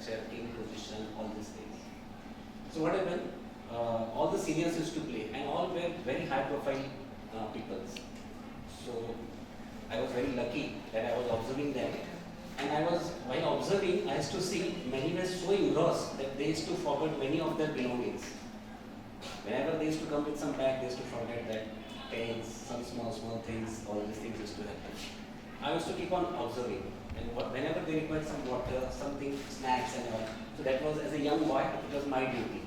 structure, king position, all these things. So what happened? All the seniors used to play, and all were very high-profile people. So I was very lucky that I was observing them, and while observing, I used to see many were so engrossed that they used to forget many of their belongings. Whenever they used to come with some bag, they used to forget that pens, some small things, all these things used to happen. I used to keep on observing, and whenever they required some water, something, snacks and all, so that was, as a young boy, it was my duty.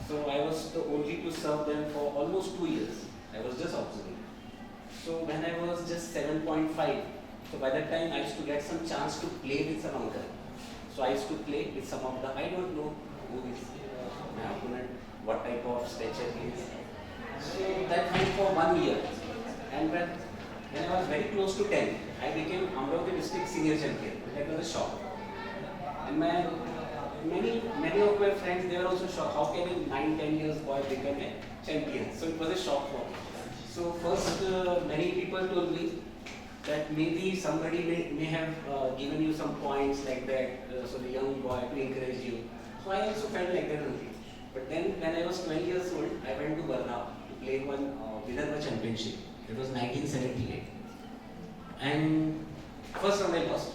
So I was the only to serve them for almost 2 years. I was just observing. So when I was just 7.5, so by that time I used to get some chance to play with some uncle. So I used to play with some of the, I don't know who is my opponent, what type of stature he is. So that went for 1 year. And when I was very close to 10, I became Amravati district senior champion. That was a shock. And many of my friends, they were also shocked. How can a 9-10 years boy become a champion? So it was a shock for me. So first, many people told me that maybe somebody may have given you some points like that, so the young boy to encourage you. So I also felt like that only. But then when I was 12 years old, I went to Barnaul to play one Vidarbha championship. It was 1978. And first round I lost,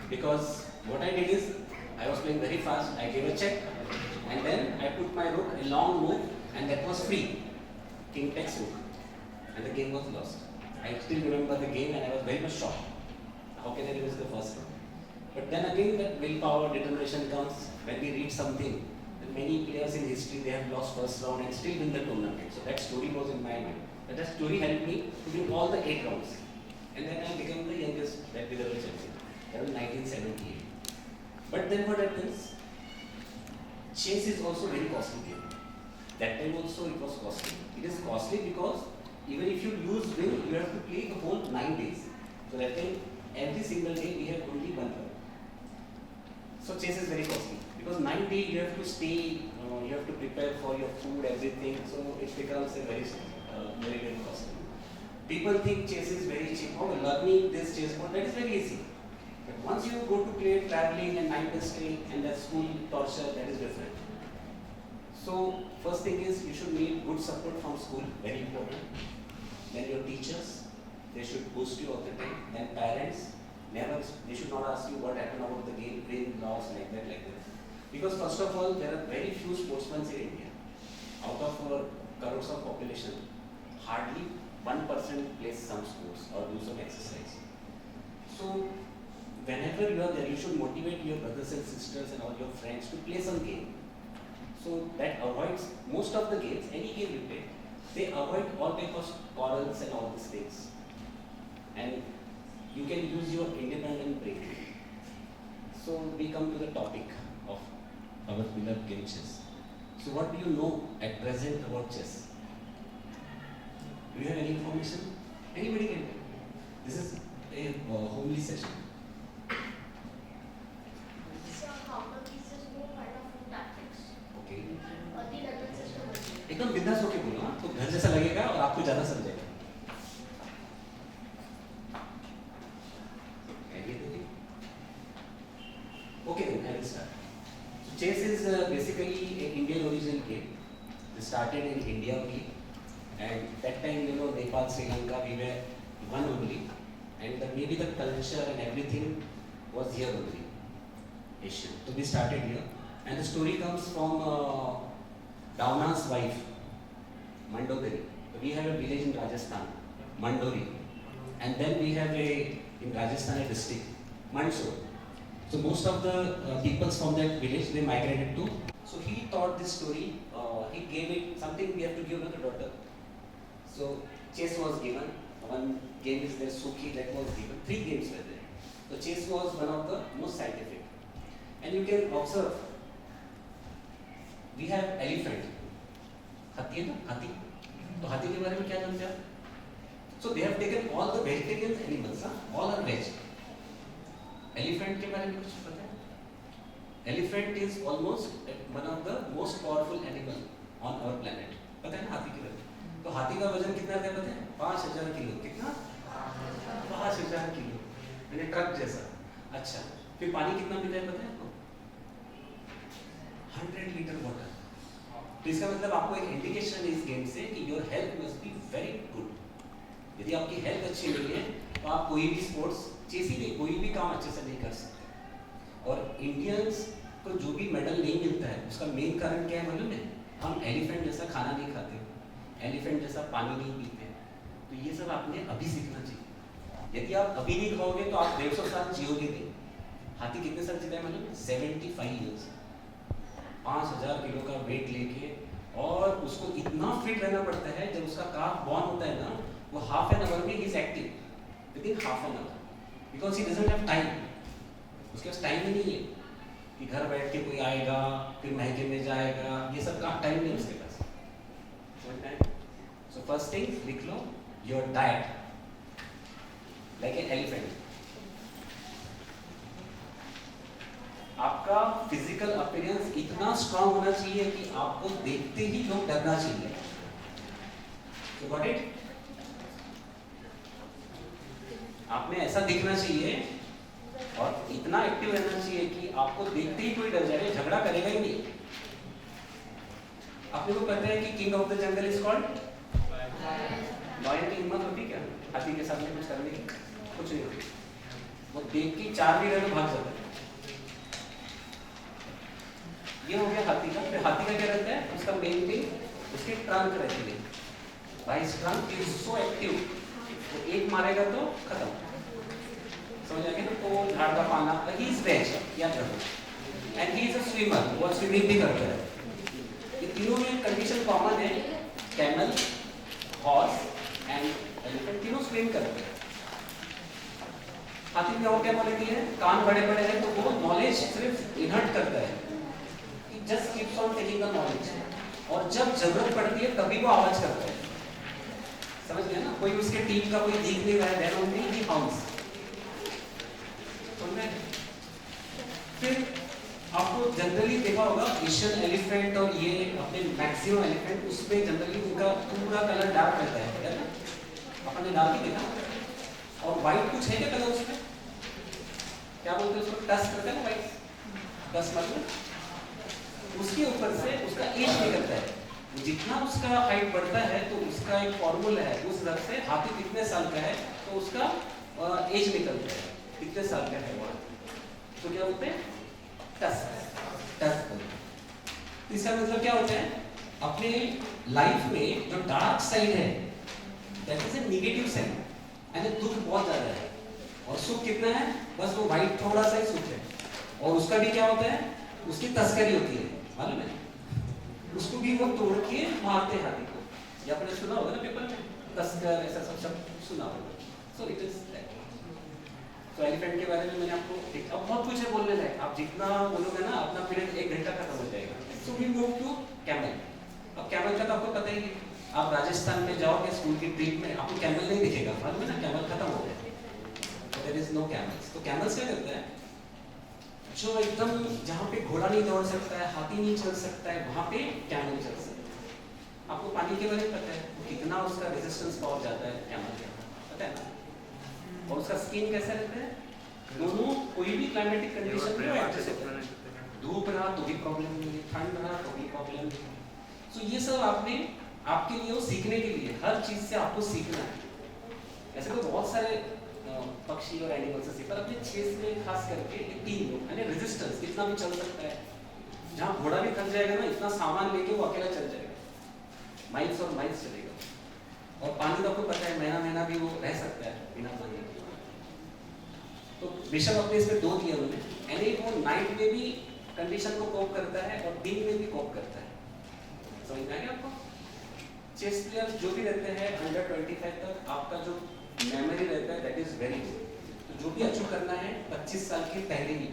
because what I did is, I was playing very fast, I gave a check, and then I put my rook, a long move, and that was free. King takes rook. And the game was lost. I still remember the game, and I was very much shocked. How can I lose the first round? But then again, that willpower, determination comes when we read something. Many players in history, they have lost first round and still win the tournament. So that story was in my mind. But that story helped me to win all the 8 rounds. And then I became the youngest Vidarbha champion. That was 1978. But then what happens? Chess is also very costly game. That time also it was costly. It is costly because even if you lose win, you have to play the whole 9 days. So that time, every single day we have only 1 round. So chess is very costly. Because 9 days you have to stay, you have to prepare for your food, everything. So it becomes a very costly. People think chess is very cheap. Oh, learning this chess board, that is very easy. But once you go to play traveling and 9 days stay and that school torture, that is different. So first thing is you should need good support from school, very important. Then your teachers, they should boost you all the time. Then parents, they should not ask you what happened about the game, win, loss, like that. Because first of all, there are very few sportsmen in India. Out of our crores of population, hardly 1% plays some sports or do some exercise. So whenever you are there, you should motivate your brothers and sisters and all your friends to play some game. So that avoids most of the games, any game you play, they avoid all type of quarrels and all these things. And you can use your independent brain. So we come to the topic of our beloved game chess. So what do you know at present about chess? Do you have any information? Anybody can tell. This is a homely session. So how much is this more kind of tactics? Okay. The weapon system also. एकदम बिंदास होके बोलो ना, तो घर जैसा लगेगा और आपको ज़्यादा समझेगा. Okay, then I will start. So chess is basically an Indian origin game. It started in India only, and that time Nepal, Sri Lanka, we were one only, and maybe the culture and everything was here only, Asian. So we started here, and the story comes from Davna's wife, Mandodari. We have a village in Rajasthan, Mandori, and then we have in Rajasthan a district, Mandsaur. So most of the people from that village, they migrated to. So he taught this story. He gave it something we have to give to the daughter. So chess was given. One game is there, Sukhi, that was given. 3 games were there. So chess was one of the most scientific. And you can observe, we have elephant. Hathi है ना? Hathi. तो हाथी के बारे में क्या जानते हैं? So they have taken all the vegetarian animals, all are veg. Elephant के बारे में कुछ पता है? Elephant is almost one of the most powerful animal on our planet. पता है ना हाथी के बारे में? तो हाथी का वजन कितना है पता है? 5000 किलो. कितना? 5000 किलो. मैंने ट्रक जैसा. अच्छा. फिर पानी कितना पीता है पता है आपको? 100 लीटर वाटर। तो इसका मतलब आपको एक इंडिकेशन है इस गेम से कि your health must be very good. यदि आपकी हेल्थ अच्छी नहीं है तो आप कोई भी स्पोर्ट्स चेस ही नहीं, कोई भी काम अच्छे से नहीं कर सकते। और इंडियंस को जो भी मेडल नहीं मिलता है उसका मेन कारण क्या है मालूम है? हम एलिफेंट जैसा खाना नहीं खाते, एलिफेंट जैसा पानी नहीं पीते। तो ये सब आपने अभी सीखना चाहिए। यदि आप अभी नहीं खाओगे तो आप 150 साल जियोगे नहीं। हाथी कितने साल जीता है मालूम? 75 ईयर्स। 5000 किलो का वेट लेके, और उसको इतना फिट रहना पड़ता है। जब उसका काफ बॉर्न होता है ना, वो हाफ एन आवर में he is active, within half an hour, because he doesn't have time. उसके पास टाइम ही नहीं है कि घर बैठ के कोई आएगा फिर महंगे में जाएगा, ये सब का टाइम नहीं उसके पास। सो फर्स्ट थिंग लिख लो, your diet like a elephant. आपका फिजिकल अपीयरेंस इतना स्ट्रांग होना चाहिए कि आपको देखते ही लोग डरना चाहिए। So got it? आप में ऐसा दिखना चाहिए और इतना एक्टिव रहना चाहिए कि आपको देखते ही कोई डर जाए, झगड़ा करेगा ही नहीं। आपने को पता है कि king of the jungle is called lion की हिम्मत होती क्या हाथी के सामने कुछ करने की? कुछ नहीं होती। वो देख के 4 भी रहे तो भाग जाता है। ये हो गया हाथी का। फिर हाथी का क्या रहता है? उसका मेन थिंग उसकी ट्रंक रहती है। भाई ट्रंक इज सो एक्टिव, तो एक मारेगा तो खत्म, समझ आ गया ना? तो झाड़ का पाना, ही इज वेज, याद रखो। And he is a swimmer, वो स्विमिंग भी करता है। ये तीनों में कंडीशन कॉमन है। कैमल, हॉर्स एंड एलिफेंट तीनों स्विम करते हैं। हाथी में और क्या क्वालिटी है? कान बड़े बड़े हैं तो वो नॉलेज सिर्फ इनहर्ट करता है, just keeps on taking the knowledge, और जब जरूरत पड़ती है तभी वो आवाज करता है। समझ गए ना? कोई उसके टीम का कोई दिख नहीं रहा है, देन ओनली ही हाउंस। समझ गए? फिर आपको जनरली देखा होगा एशियन एलिफेंट और ये अपने मैक्सिमम एलिफेंट, उसमें जनरली उनका पूरा कलर डार्क रहता है ना? अपन ने डार्क ही देखा। और व्हाइट कुछ है क्या कलर उसमें? क्या बोलते हैं उसको? टस्ट करते हैं ना व्हाइट, टस्ट मतलब उसके ऊपर से उसका एज निकलता है। जितना उसका हाइट बढ़ता है तो उसका एक फॉर्मूला है, उस हिसाब से हाथी कितने साल का है तो उसका एज निकलता है, कितने साल का है वो। तो क्या बोलते हैं? टस्ट। इसका मतलब क्या होता है? अपने लाइफ में जो डार्क साइड है that is a negative side, यानी दुख बहुत ज्यादा है, और सुख कितना है? बस वो व्हाइट थोड़ा सा ही सुख है। और उसका भी क्या होता है? उसकी तस्करी होती है, मालूम है? उसको भी वो तोड़ के मारते हैं हाथी को। ये आपने सुना होगा ना पेपर में, तस्कर ऐसा सब सब सुना होगा। So it is that. तो एलिफेंट के बारे में मैंने आपको अब बहुत कुछ है बोलने लायक। आप जितना बोलोगे ना अपना पीरियड 1 घंटा खत्म हो जाएगा। So we move to camel. अब कैमल का तो आपको पता ही है, आप राजस्थान में जाओगे स्कूल की ट्रिप में, आपको कैमल नहीं दिखेगा, मालूम है ना? कैमल खत्म हो गया, देयर इज नो कैमल्स। तो कैमल्स क्या करता है? जो एकदम जहाँ पे घोड़ा नहीं दौड़ सकता है, हाथी नहीं चल सकता है, वहाँ पे कैमल चल सकता है। आपको पानी के बारे में पता है तो कितना उसका रेजिस्टेंस पावर जाता है कैमल का, पता है ना? और उसका स्किन कैसा रहता है? दोनों कोई भी क्लाइमेटिक कंडीशन में एडजस्ट होता है। धूप रहा तो भी प्रॉब्लम नहीं है, ठंड रहा तो भी प्रॉब्लम नहीं है। सो ये सब आपने आपके लिए वो सीखने के लिए, हर चीज से आपको सीखना है। ऐसे तो बहुत सारे पक्षी और एनिमल्स से, पर अपने चेस में खास करके 3 लोग, यानी रेजिस्टेंस, कितना भी चल सकता है। जहाँ घोड़ा भी थक जाएगा ना, इतना सामान लेके वो अकेला चल जाएगा, माइल्स और माइल्स चलेगा। और पानी तो आपको पता है, महीना महीना भी वो रह सकता है बिना पानी के। तो बेशक अपने इसमें 2 दिए उन्होंने, यानी वो नाइट में भी कंडीशन को कोप करता है और दिन में भी कोप करता है। समझ में आ गया आपको? चेस प्लेयर जो भी रहते हैं अंडर 25 तक, आपका जो मेमोरी रहता है दैट इज वेरी गुड। तो जो भी अचीव करना है 25 साल के पहले ही,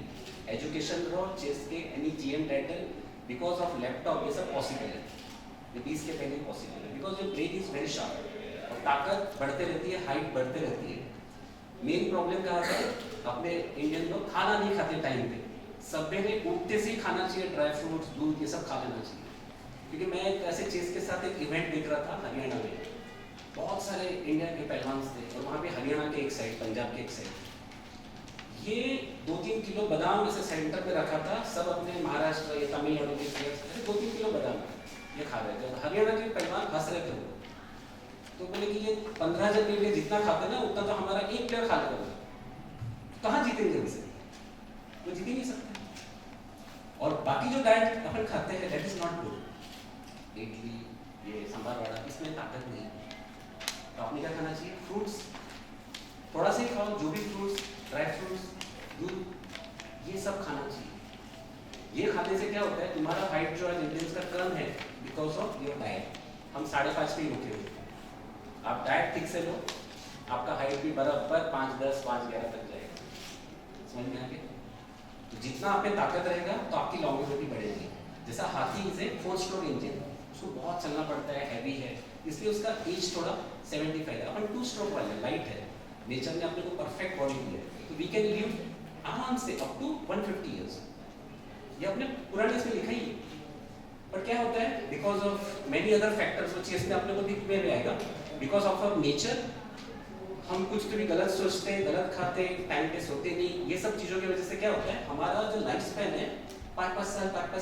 एजुकेशन लो, चेस के any GM title, because of laptop ये सब पॉसिबल है। ये 20 के पहले पॉसिबल है, because your brain is very sharp और ताकत बढ़ते रहती है, हाइट बढ़ते रहती है। मेन प्रॉब्लम क्या होता है? अपने इंडियन लोग खाना नहीं खाते टाइम पे, सवेरे उठते से ही खाना चाहिए, ड्राई फ्रूट्स, दूध, ये सब खा लेना चाहिए। क्योंकि मैं ऐसे चेस के साथ एक इवेंट देख रहा था हरियाणा में, बहुत सारे इंडिया के पहलवान थे और वहाँ पे हरियाणा के एक साइड, पंजाब के एक साइड, ये 2-3 किलो बादाम ऐसे सेंटर पे रखा था, सब अपने महाराष्ट्र या तमिलनाडु के प्लेयर्स 2-3 किलो बादाम ये खा रहे थे। हरियाणा के पहलवान हंस रहे थे वो, तो बोले कि ये 15 जन मिलकर जितना खाते ना उतना तो हमारा एक प्लेयर खा लेगा, कहाँ जीतेंगे उनसे, वो जीत ही नहीं सकते। और बाकी जो डाइट अपन खाते हैं that is not good, idli ये सांभर वड़ा इसमें ताकत नहीं है। तो आपने क्या खाना चाहिए, फ्रूट्स थोड़ा सा ही खाओ, जो भी फ्रूट्स, ड्राई फ्रूट्स, दूध, ये सब खाना चाहिए। ये खाने से क्या होता है, तुम्हारा हाइट जो है इंडियंस का कम है बिकॉज ऑफ योर डाइट। हम 5.5 पे ही रुके हुए, आप डाइट ठीक से लो, आपका हाइट भी बराबर 5-10, 5-11 तक जाएगा। समझ में आ गया? तो जितना आप में ताकत रहेगा तो आपकी लॉन्गेविटी बढ़ेगी। जैसा हाथी से 4 स्ट्रोक इंजन, उसको बहुत चलना पड़ता है, हैवी है, इसलिए उसका एज थोड़ा 75 है। अपन 2 स्ट्रोक वाले लाइट है, नेचर ने अपने को परफेक्ट बॉडी दी है, तो वी कैन लिव आराम से अप टू 150 इयर्स। ये अपने पुराने इसमें लिखा ही है। पर क्या होता है, because of many other factors, वो चीज़ में अपने को दिख में आएगा, बिकॉज ऑफ अवर नेचर हम कुछ तो भी गलत सोचते हैं, गलत खाते हैं, टाइम पे सोते नहीं, ये सब चीज़ों की वजह से क्या होता है, हमारा जो लाइफ स्पैन है 5-5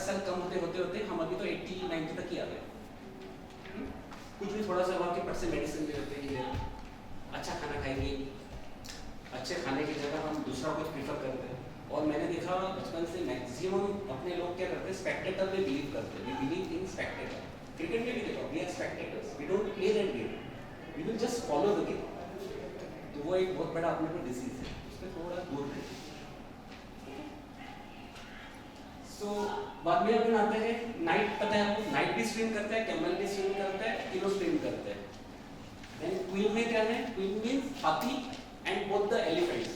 साल कम होते हम अभी तो 80-90 तक ही आ गए। कुछ भी थोड़ा सा वहाँ के पट से मेडिसिन भी होते हैं, अच्छा खाना खाएंगे, अच्छे खाने की जगह हम दूसरा कुछ प्रीफर करते हैं। और मैंने देखा बचपन से मैक्सिमम अपने लोग क्या करते हैं, स्पेक्टेटर में बिलीव करते हैं, we believe in spectator. Cricket में भी देखो, we are spectators, we don't play that game, we will just follow the game. तो वो एक बहुत बड़ा अपने को डिसीज है, उससे थोड़ा दूर रहे। सो बाद में अपन आते हैं नाइट, पता है आपको नाइट भी स्विम करता है, कैमल भी स्विम करता है, तीनों स्विम करते हैं। देन क्वीन में क्या है, क्वीन मींस हाथी एंड बोथ द एलिफेंट्स,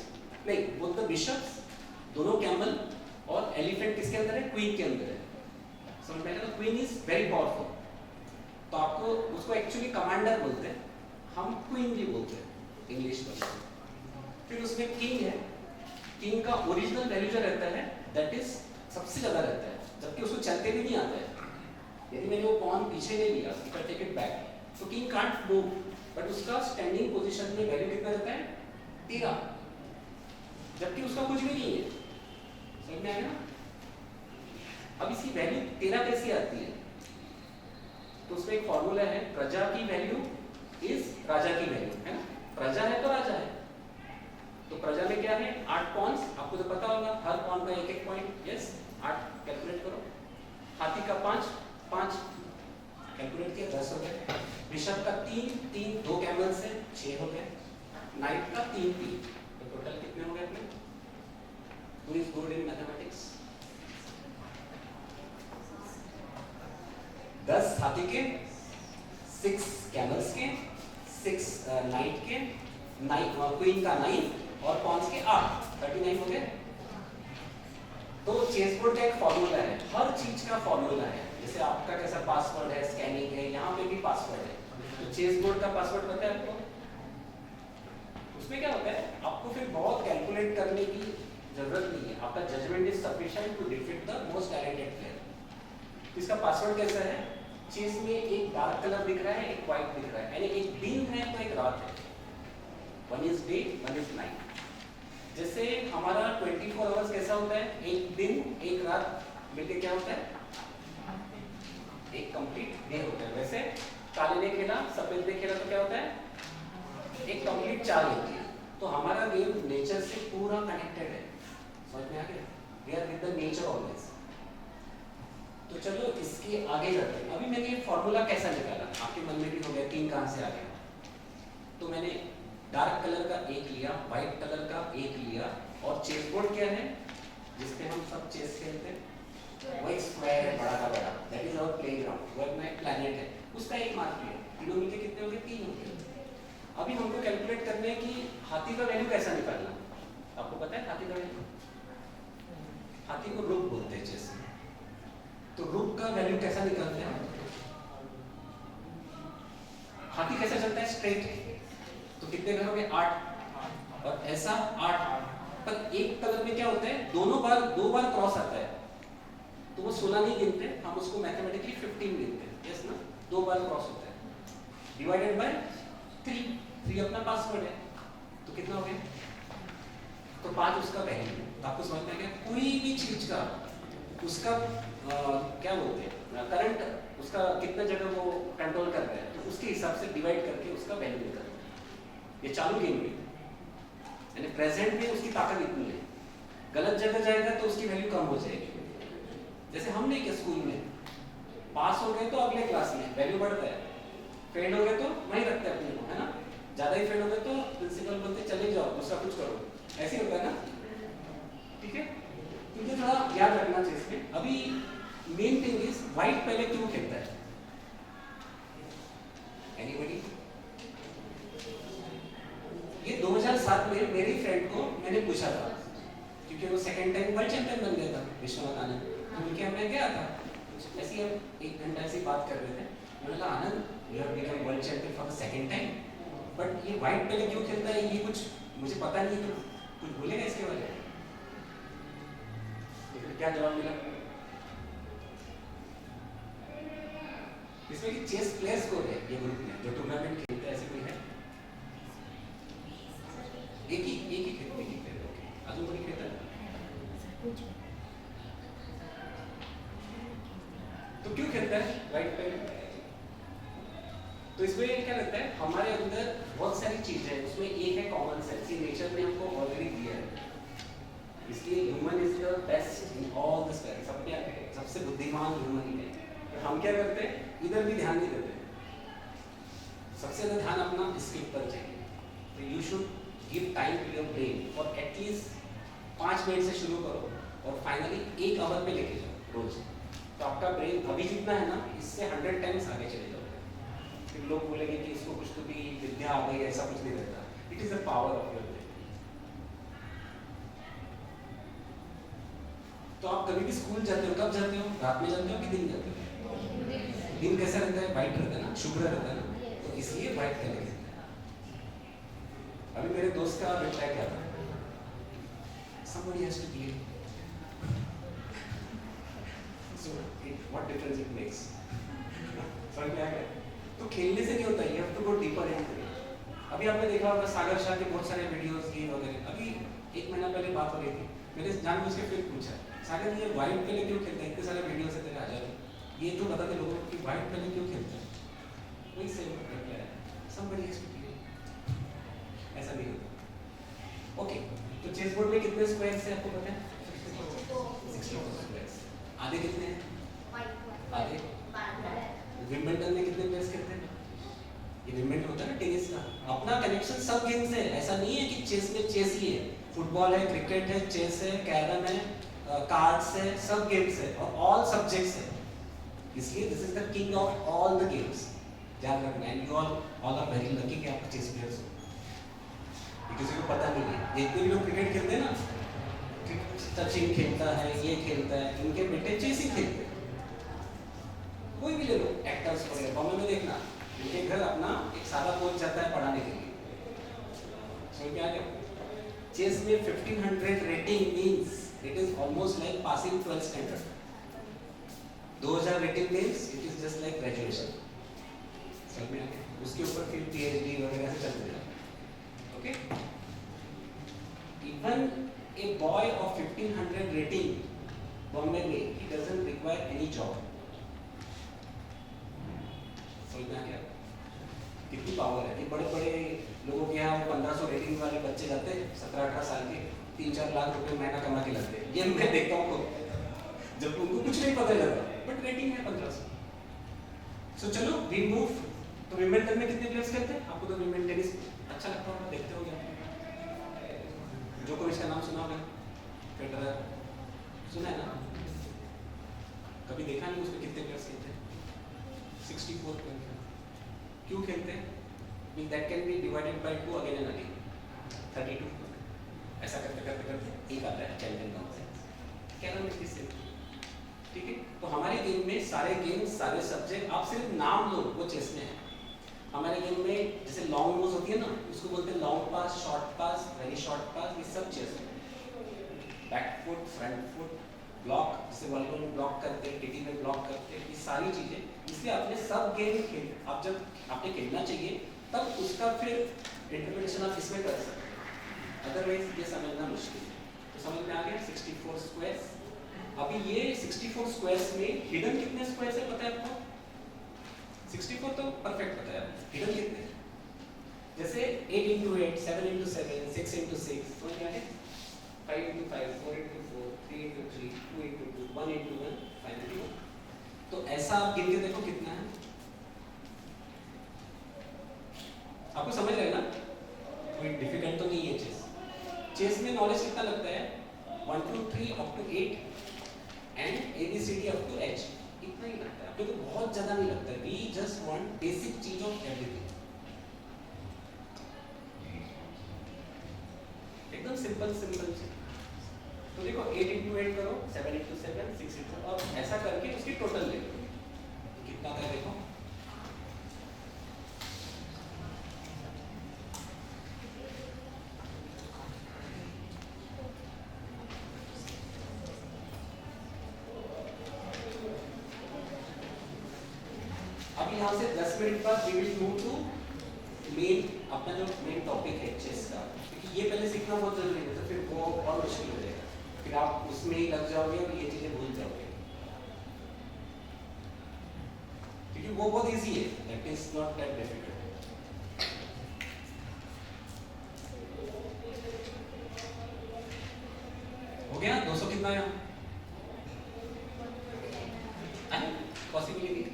नहीं बोथ द बिशप्स, दोनों कैमल और एलिफेंट किसके अंदर है, क्वीन के अंदर है। समझ में आएगा? क्वीन इज वेरी पावरफुल, तो आपको उसको एक्चुअली कमांडर बोलते हैं, हम क्वीन भी बोलते हैं इंग्लिश में। फिर उसमें किंग है, किंग का ओरिजिनल वैल्यू जो रहता है दैट इज सबसे ज्यादा रहता है, जबकि उसको चलते भी नहीं आता है। यदि मैंने वो पॉन पीछे नहीं लिया, if I take it back, तो किंग कांट मूव, बट उसका स्टैंडिंग पोजीशन में वैल्यू कितना रहता है, 13, जबकि उसका कुछ भी नहीं है। समझ में आया? अब इसकी वैल्यू 13 कैसी आती है, तो उसमें एक फॉर्मूला है, प्रजा की वैल्यू इज राजा की वैल्यू, है ना? प्रजा है तो राजा है, तो प्रजा में क्या है, 8 पॉन्स, आपको तो पता होगा, हर पॉन का 1-1 पॉइंट, यस 8 कैलकुलेट करो। हाथी का 5 कैलकुलेट किया, 10 हो गए। बिशप का 3 2 कैमल से 6 हो गए। नाइट का 3, तो टोटल कितने हो गए अपने? Who is good in mathematics? 10 हाथी के, 6 कैमल्स के, 6 नाइट के, 9 क्वीन का 9 और पॉन्स के 8, 39 हो गए। तो चेस बोर्ड का एक फॉर्मूला है, हर चीज का फॉर्मूला है। जैसे आपका कैसा पासवर्ड है, स्कैनिंग है, यहाँ पे भी पासवर्ड है। तो चेस बोर्ड का पासवर्ड पता है आपको? उसमें क्या होता है, आपको फिर बहुत कैलकुलेट करने की जरूरत नहीं है, आपका judgement is sufficient to defeat the most talented player. इसका पासवर्ड कैसा है, चेस में एक डार्क कलर दिख रहा है, एक व्हाइट दिख रहा है, यानी एक दिन है तो एक रात है, 1 इज डे 1 इज नाइट। जैसे हमारा 24 आवर्स कैसा होता है, एक दिन एक रात मिलके क्या होता है, एक कंप्लीट डे होता है। वैसे काले ने खेला, सफेद ने खेला तो क्या होता है, एक कंप्लीट चाल होती है। तो हमारा गेम नेचर से पूरा कनेक्टेड है। समझ में आ गया? We are with the nature always. तो चलो इसके आगे जाते हैं। अभी मैंने ये फॉर्मूला कैसा निकाला, आपके मन में भी हो गया 3 कहाँ से आ गया। तो मैंने डार्क कलर का 1 लिया, व्हाइट कलर का 1 लिया, और चेस बोर्ड क्या है जिसपे हम सब चेस खेलते हैं, वो एक स्क्वायर है बड़ा का बड़ा, दैट इज आवर प्लेग्राउंड, वो अपना एक प्लैनेट है, उसका एक मार्क लिया। तीनों मिलके कितने हो गए, 3 हो गए। अभी हमको कैलकुलेट करना है कि हाथी का वैल्यू कैसा निकालना। आपको पता है हाथी का वैल्यू, हाथी को रुक बोलते हैं चेस में। तो रुक का वैल्यू कैसा निकालते हैं, हाथी कैसा चलता है, स्ट्रेट, तो कितने करोगे, 8, और ऐसा 8, पर एक कलर में क्या होता है, दो बार क्रॉस आता है, तो वो 16 नहीं गिनते, हम उसको मैथमेटिकली 15 गिनते हैं, यस ना, 2 बार क्रॉस होता है, डिवाइडेड बाय 3 अपना पासवर्ड है, तो कितना हो गया तो 5 उसका वैल्यू। तो आपको समझ में आ गया, कोई भी चीज का उसका क्या बोलते हैं करंट, उसका कितना जगह वो कंट्रोल कर रहा है, तो उसके हिसाब से डिवाइड करके उसका वैल्यू निकालते हैं। ये चालू गेम में यानी प्रेजेंट में उसकी ताकत इतनी है, गलत जगह जाएगा तो उसकी वैल्यू कम हो जाएगी। जैसे हम नहीं क्या स्कूल में पास हो गए तो अगले क्लास में वैल्यू बढ़ता है, फेल हो गए तो वहीं रखते हैं अपने को, है ना। ज्यादा ही फेल हो गए तो प्रिंसिपल बोलते चले जाओ दूसरा कुछ करो, ऐसे ही होता है ना। ठीक है, तो ये थोड़ा याद रखना चाहिए इसमें। अभी मेन थिंग इज व्हाइट पहले क्यों खेलता है, एनीबॉडी? ये 2007 में मेरी फ्रेंड को मैंने पूछा था, क्योंकि वो सेकंड टाइम वर्ल्ड चैंपियन बन गया था विश्वनाथ आनंद, तो उनके मैं गया था, ऐसे ही हम 1 घंटा ऐसे बात कर रहे थे। मैंने कहा Anand you have become world champion for the second time, but ये व्हाइट पहले क्यों खेलता है, ये कुछ मुझे पता नहीं है, तो कुछ बोलेगा इसके बारे में? तो फिर क्या जवाब मिला इसमें कि चेस प्लेयर्स को है ये ग्रुप में जो टूर्नामेंट खेलते हैं, ऐसे कोई है? एक ही खेलते हैं, ओके। अजून कोई खेलता है? तो क्यों खेलता है राइट पे? तो इसमें क्या लगता है, हमारे अंदर बहुत सारी चीजें हैं, उसमें एक है कॉमन सेंस, ये नेचर ने हमको ऑलरेडी दिया है, इसलिए human is the best in all the sphere, सबसे बुद्धिमान ह्यूमन ही है। तो हम क्या करते हैं, इधर भी ध्यान नहीं देते, सबसे ज्यादा ध्यान अपना स्किप पर चाहिए। तो you should give time to your brain for at least 5 minute से शुरू करो और फाइनली 1 आवर पे लेके जाओ रोज। तो आपका ब्रेन अभी जितना है ना, इससे 100 टाइम्स आगे चले जाओगे। फिर लोग बोलेंगे कि इसको कुछ तो भी विद्या आ गई, ऐसा कुछ नहीं रहता। It is the power of your brain. तो आप कभी भी स्कूल जाते हो, कब जाते हो? रात में जाते हो कि दिन जाते हो? दिन कैसा रहता है? व्हाइट रहता है ना, शुभ्र रहता है ना, तो इसलिए व्हाइट कलर है। अभी मेरे दोस्त का रिप्लाई क्या था, somebody has to play, so what difference it makes? समझ में आ गया? तो खेलने से नहीं होता, you have to go deeper into it. अभी आपने देखा होगा सागर शाह के बहुत सारे वीडियोस गेम वगैरह। अभी 1 महीना पहले बात हो रही थी, मैंने जानबूझ के फिर पूछा, सागर ये व्हाइट पहले क्यों खेलता है? इतने सारे वीडियोस है तेरे हजार, ये तो बता दे लोगों को व्हाइट पहले क्यों खेलता है? वही सेम रिप्लाई है, somebody has to play. ऐसा नहीं होता। ओके, तो चेस बोर्ड में कितने स्क्वायर्स हैं आपको पता है? 64 स्क्वायर्स। आधे कितने हैं? आधे। विंबलडन में कितने प्लेयर्स खेलते हैं? ये विंबलडन होता है ना टेनिस का, अपना कनेक्शन सब गेम से है। ऐसा नहीं है कि चेस में चेस ही है, फुटबॉल है, क्रिकेट है, चेस है, कैरम है, कार्ड्स है, सब गेम्स है और ऑल सब्जेक्ट्स है। इसलिए this is the king of all the games. ध्यान रखना, and you all are very lucky कि आप चेस प्लेयर्स हो। किसी को पता नहीं है, जितने भी लोग क्रिकेट खेलते हैं ना, सचिन खेलता है, ये खेलता है, इनके बेटे चेस ही खेलते हैं। कोई भी ले लो, एक्टर्स वगैरह, बॉम्बे में देखना, इनके घर अपना एक सादा कोच जाता है पढ़ाने के लिए। समझ में आ गया? चेस में 1500 rating means it is almost like passing 12th standard. 2000 rating means it is just like graduation. समझ में आ गया? उसके ऊपर फिर PhD वगैरह से चल रहा है। Okay? Even a boy of 1500 rating, Bombay में, he doesn't require any job. समझ में आ गया? कितनी पावर है? ये बड़े-बड़े लोगों के यहाँ 1500 रेटिंग वाले बच्चे जाते हैं, 17-18 साल के, 3-4 लाख रुपए महीना कमा के लाते हैं। ये मैं देखता हूँ, जब उनको कुछ नहीं पता लगा, बट रेटिंग है 1500। So चलो, we move. तो विंबलडन में कितने प्लेयर्स खेलते हैं? आपको तो विंबलडन टेनिस अच्छा लगता होगा, देखते हो क्या? जोकोविच का नाम सुना होगा, फेडरर सुना है ना? कभी देखा नहीं उसमें कितने प्लेयर्स खेलते हैं? 64 प्लेयर्स। क्यों खेलते हैं? Mean that can be divided by 2 again and again, 32। ऐसा करते करते करते एक आता है चैंपियन का सेंस। क्या नाम है इससे? ठीक है, तो हमारे गेम में सारे गेम्स, सारे सब्जेक्ट, आप सिर्फ नाम लो, वो चेस में है। हमारे गेम में जैसे लॉन्ग मूव्स होती है ना, उसको बोलते हैं लॉन्ग पास, शॉर्ट पास, वेरी शॉर्ट पास, ये सब चेस में। Back foot, front foot, block, जैसे वॉलीबॉल में ब्लॉक करते हैं, टीटी में ब्लॉक करते हैं, ये सारी चीजें, इसलिए आपने सब गेम खेल, आप जब आपने खेलना चाहिए तब उसका फिर इंटरप्रिटेशन आप इसमें कर सकते हैं। अदरवाइज ये समझना मुश्किल है। तो समझ में आ गया 64 स्क्वायर्स। अभी ये 64 स्क्वायर्स में हिडन कितने स्क्वायर्स है पता है आपको? 64 तो परफेक्ट पता है, हिडन कितने? जैसे 8 into 8, 7 into 7, 6 into 6, समझ में आ गया? 5 into 5, 4 into 4, 3 into 3, 2 into 2, 1 into 1, finally 1। तो ऐसा आप गिन के देखो कितना है, आपको समझ रहे ना? कोई डिफिकल्ट तो नहीं है चेस। चेस में नॉलेज कितना लगता है? 1 to 3 up to 8 and ABCD up to H, इतना ही लगता है। आपको तो बहुत ज्यादा नहीं लगता है। We just want basic चीज of everything। एकदम सिंपल सिंपल चीज। तो देखो 8 into 8 करो, 7 into 7, 6 into, और ऐसा करके उसकी टोटल ले लो कितना आता है देखो। अब यहाँ से 10 मिनट बाद we will move to main, अपना जो मेन टॉपिक है चेस का, क्योंकि ये पहले सीखना बहुत जरूरी है, तो फिर वो और मुश्किल हो जाएगा, फिर आप उसमें ही लग जाओगे और ये चीजें भूल जाओगे, क्योंकि वो बहुत इजी है, that is not that difficult. हो गया 200 कितना है? पॉसिबिलिटी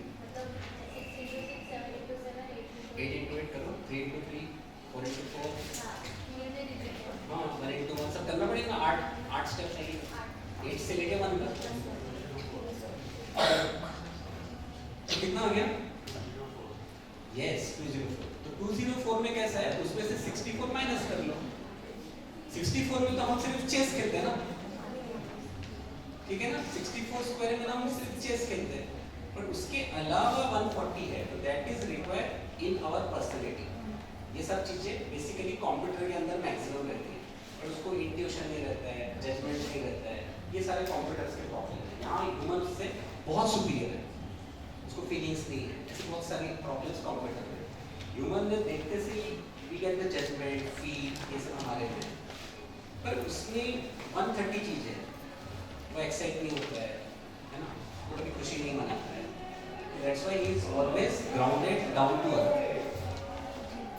8 into 8 करो, 3 into 3, 4 into 4, हाँ 1 into 1 सब करना पड़ेगा। 8 स्टेप चाहिए, 8 से लेके 1 तक। तो कितना हो गया? यस 204। तो 204 में कैसा है, उसमें से 64 माइनस कर लो। 64 में तो हम सिर्फ चेस खेलते हैं ना, ठीक है ना? 64 स्क्वायर में हम सिर्फ चेस खेलते हैं, पर उसके अलावा 140 है, तो that is required in our personality. ये सब चीजें बेसिकली कंप्यूटर के अंदर मैक्सिमम रहती है, और उसको इंट्यूशन नहीं रहता है, जजमेंट नहीं रहता है, ये सारे कंप्यूटर्स के प्रॉब्लम है। यहाँ ह्यूमन से बहुत सुपीरियर है, उसको फीलिंग्स नहीं है, ऐसी बहुत सारी प्रॉब्लम्स कंप्यूटर में। ह्यूमन में देखते से we get the judgement, feel, ये सब हमारे में, पर उसमें 130 चीजें हैं, वो एक्साइट नहीं होता है ना, वो कभी खुशी नहीं मनाता है। That's why he is always grounded, down to earth।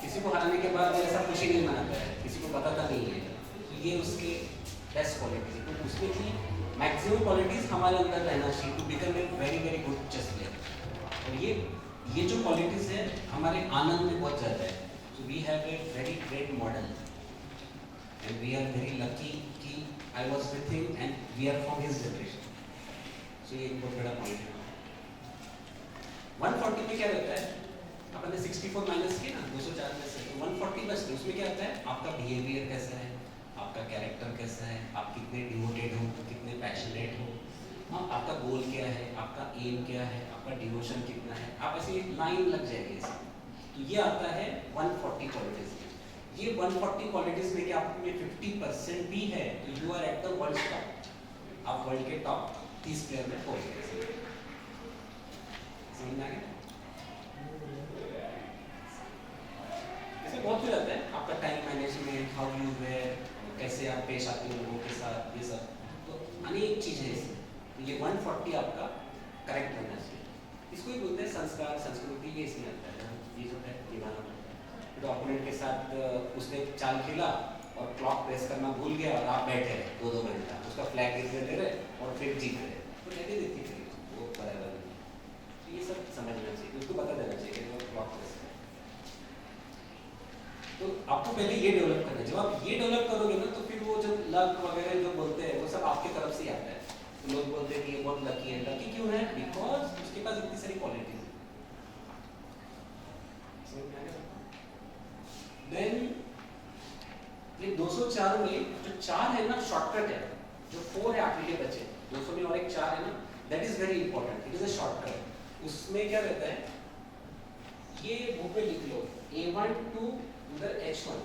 किसी को हराने के बाद ऐसा खुशी नहीं मनाता है, किसी को बताता नहीं है, तो ये उसके बेस्ट क्वालिटीज है। तो उसमें की मैक्सिमम क्वालिटीज हमारे अंदर रहना चाहिए to become a very very good chess player. और ये जो क्वालिटीज है हमारे आनंद में बहुत ज़्यादा है। So we have a very great model and we are very lucky कि I was with him and we are from his generation. So ये एक बहुत बड़ा पॉइंट है। 140 में क्या रहता है, अपन ने 64 माइनस किया ना 204 में से, तो 140 बचता है। उसमें क्या आता है, आपका बिहेवियर कैसा है, आपका कैरेक्टर कैसा है, आप कितने डिवोटेड हो, कितने पैशनेट हो, हाँ आपका गोल क्या है, आपका एम क्या है, आपका डिवोशन कितना है, आप ऐसे लाइन लग जाएगी इसमें। तो ये आता है 140 क्वालिटीज। ये 140 क्वालिटीज में क्या आप में 50% भी है, तो you are at the world top, आप वर्ल्ड के टॉप 30 प्लेयर में पहुंच गए। समझ में आ गया? इसमें बहुत कुछ आता है, आपका time management, how you wear, कैसे आप पेश आते हो लोगों के साथ, ये सब, तो अनेक चीजें इसमें। तो ये 140 आपका करेक्ट होना चाहिए। इसको ही बोलते हैं संस्कार, संस्कृति, ये इसमें आता है। ये जो है निभाना पड़ता है। तो अपोनेंट के साथ उसने चाल खेला और क्लॉक प्रेस करना भूल गया और आप बैठे रहे 2-2 घंटा, उसका फ्लैग गिरने दे रहे और फिर जीत रहे, तो कहते देखिए वो बराबर। ये सब समझना चाहिए, उसको पता देना चाहिए कि वो क्लॉक प्रेस है। तो आपको पहले ये डेवलप करना है। जब आप ये डेवलप करोगे ना, तो फिर वो जो लक वगैरह जो बोलते हैं वो सब आपकी तरफ से ही आता है। तो लोग बोलते हैं कि ये बहुत लकी है। लकी क्यों है? बिकॉज उसके पास इतनी सारी क्वालिटीज है। देन ये 204 में जो 4 है ना शॉर्टकट है, जो 4 है आखिरी के बचे 200 में और एक 4 है ना, that is very important, it is a shortcut. उसमें क्या रहता है, ये बुक में लिख लो A1 to उधर H1,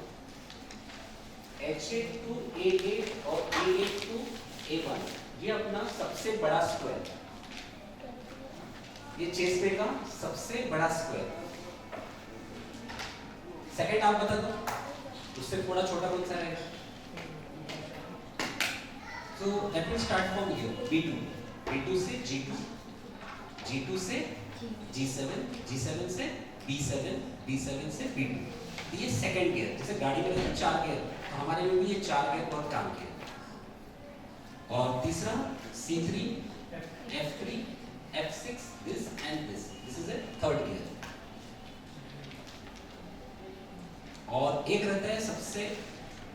H8 to A8 और A8 to A1, ये अपना सबसे बड़ा स्क्वायर, ये चेस पे का सबसे बड़ा स्क्वायर। सेकंड आप बता दो, उससे थोड़ा छोटा कौन सा है? So let me start from here. B2. B2 से G2. G2 से G7. G7 से B7. B7 से B2. तो ये सेकंड गियर. जैसे गाड़ी में रहते 4 गियर, तो हमारे में भी ये 4 गियर बहुत काम किया. और तीसरा C3, F3, F6, this and this. This is a third gear. और एक रहता है सबसे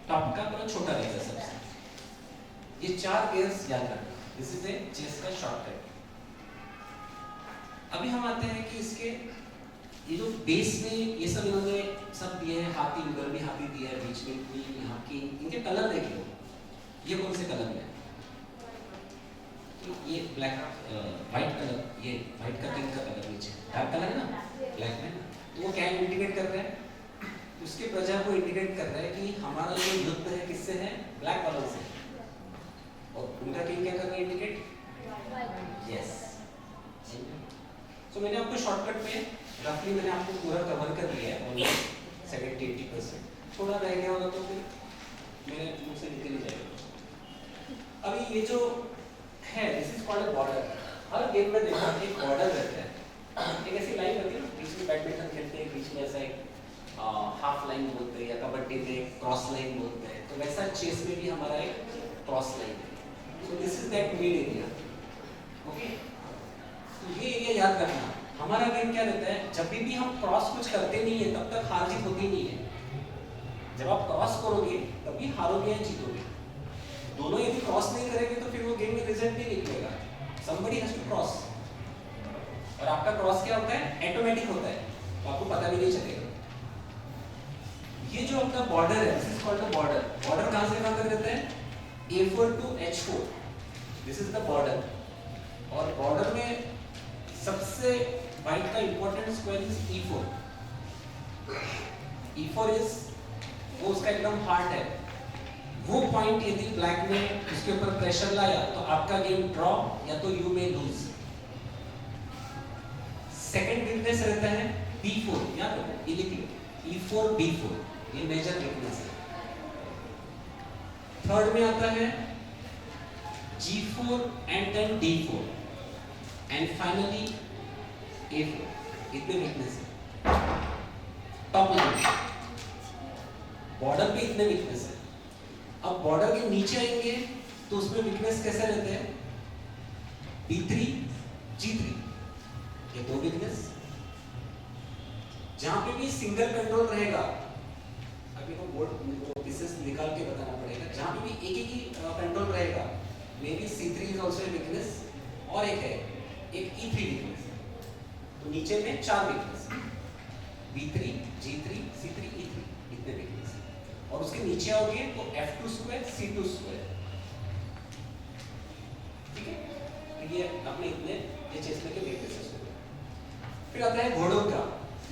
टॉप का, थोड़ा छोटा रहता है सबसे. ये 4 गियर्स याद रखना. दिस इज ए चेस का शॉर्टकट. अभी हम आते हैं कि इसके ये जो बेस में ये सब इन्होंने सब दिए हैं. हाथी, उधर भी हाथी दिया है, बीच में भी यहाँ की. इनके कलर देख लो. ये कौन से कलर में? ये ब्लैक, व्हाइट कलर. ये व्हाइट का किंग का कलर नीचे डार्क कलर है ना, ब्लैक में. तो वो क्या इंडिकेट कर रहा है? उसके प्रजा को इंडिकेट कर रहा है कि हमारा जो युद्ध है किससे है? ब्लैक वालों से. और उनका किंग क्या कर रहा है इंडिकेट? यस. सो मैंने आपको शॉर्टकट में रफली मैंने आपको पूरा कवर कर लिया है ऑलमोस्ट 70-80%. थोड़ा रह गया होगा तो फिर मेरे मुंह से निकल ही जाएगा. अभी ये जो है, this is called a border. Her game में देखा एक बॉर्डर रहता है. एक ऐसी लाइन होती है ना, बीच में बैडमिंटन खेलते हैं, बीच में ऐसा एक हाफ लाइन बोलते हैं, या कबड्डी में क्रॉस लाइन बोलते हैं. तो वैसा चेस में भी हमारा एक क्रॉस लाइन है. So this is that mid area. Okay, तो ये एरिया याद रखना. हमारा गेम क्या रहता है, जब भी हम क्रॉस कुछ करते नहीं है तब तक हार जीत होती नहीं है. जब आप क्रॉस करोगे तभी हारोगे या जीतोगे. दोनों यदि क्रॉस नहीं करेंगे तो फिर वो गेम में रिजल्ट नहीं निकलेगा. somebody has to cross. और आपका क्रॉस क्या होता है? ऑटोमेटिक होता है, तो आपको पता भी नहीं चलेगा. ये जो अपना बॉर्डर है, this is called the border. Border कहां से कहां तक रहता है? A4 to H4. This is the border. और बॉर्डर में सबसे वाइट का important square is E4. E4 is वो उसका एकदम हार्ट है. वो पॉइंट यदि ब्लैक ने उसके ऊपर प्रेशर लाया तो आपका गेम ड्रॉ या तो यू में लूज. सेकंड वीकनेस रहता है B4. याद रखो, ये लिख लो, E4 B4. ये मेजर वीकनेस है. थर्ड में आता है G4 and then D4 and finally A4. इतने वीकनेस है. टॉप लाइन बॉर्डर पे इतने वीकनेस है. अब बॉर्डर के नीचे आएंगे तो उसमें वीकनेस कैसे रहते हैं? B3 G3. ये दो वीकनेस. जहां पे भी सिंगल कंट्रोल रहेगा, अभी को बोर्ड पीसेस निकाल के बताना पड़ेगा. जहां पे भी एक ही कंट्रोल रहेगा, may be C3 is also a weakness. और एक है एक E3 वीकनेस. तो नीचे में 4 weakness, B3 G3 C3 E3, इतने वीकनेस. और उसके नीचे आओगे तो F2 स्क्वायर C2 स्क्वायर. ठीक है, तो ये अपने इतने ये चेस में के वीकनेसेस हो गए. फिर आता है घोड़ों का.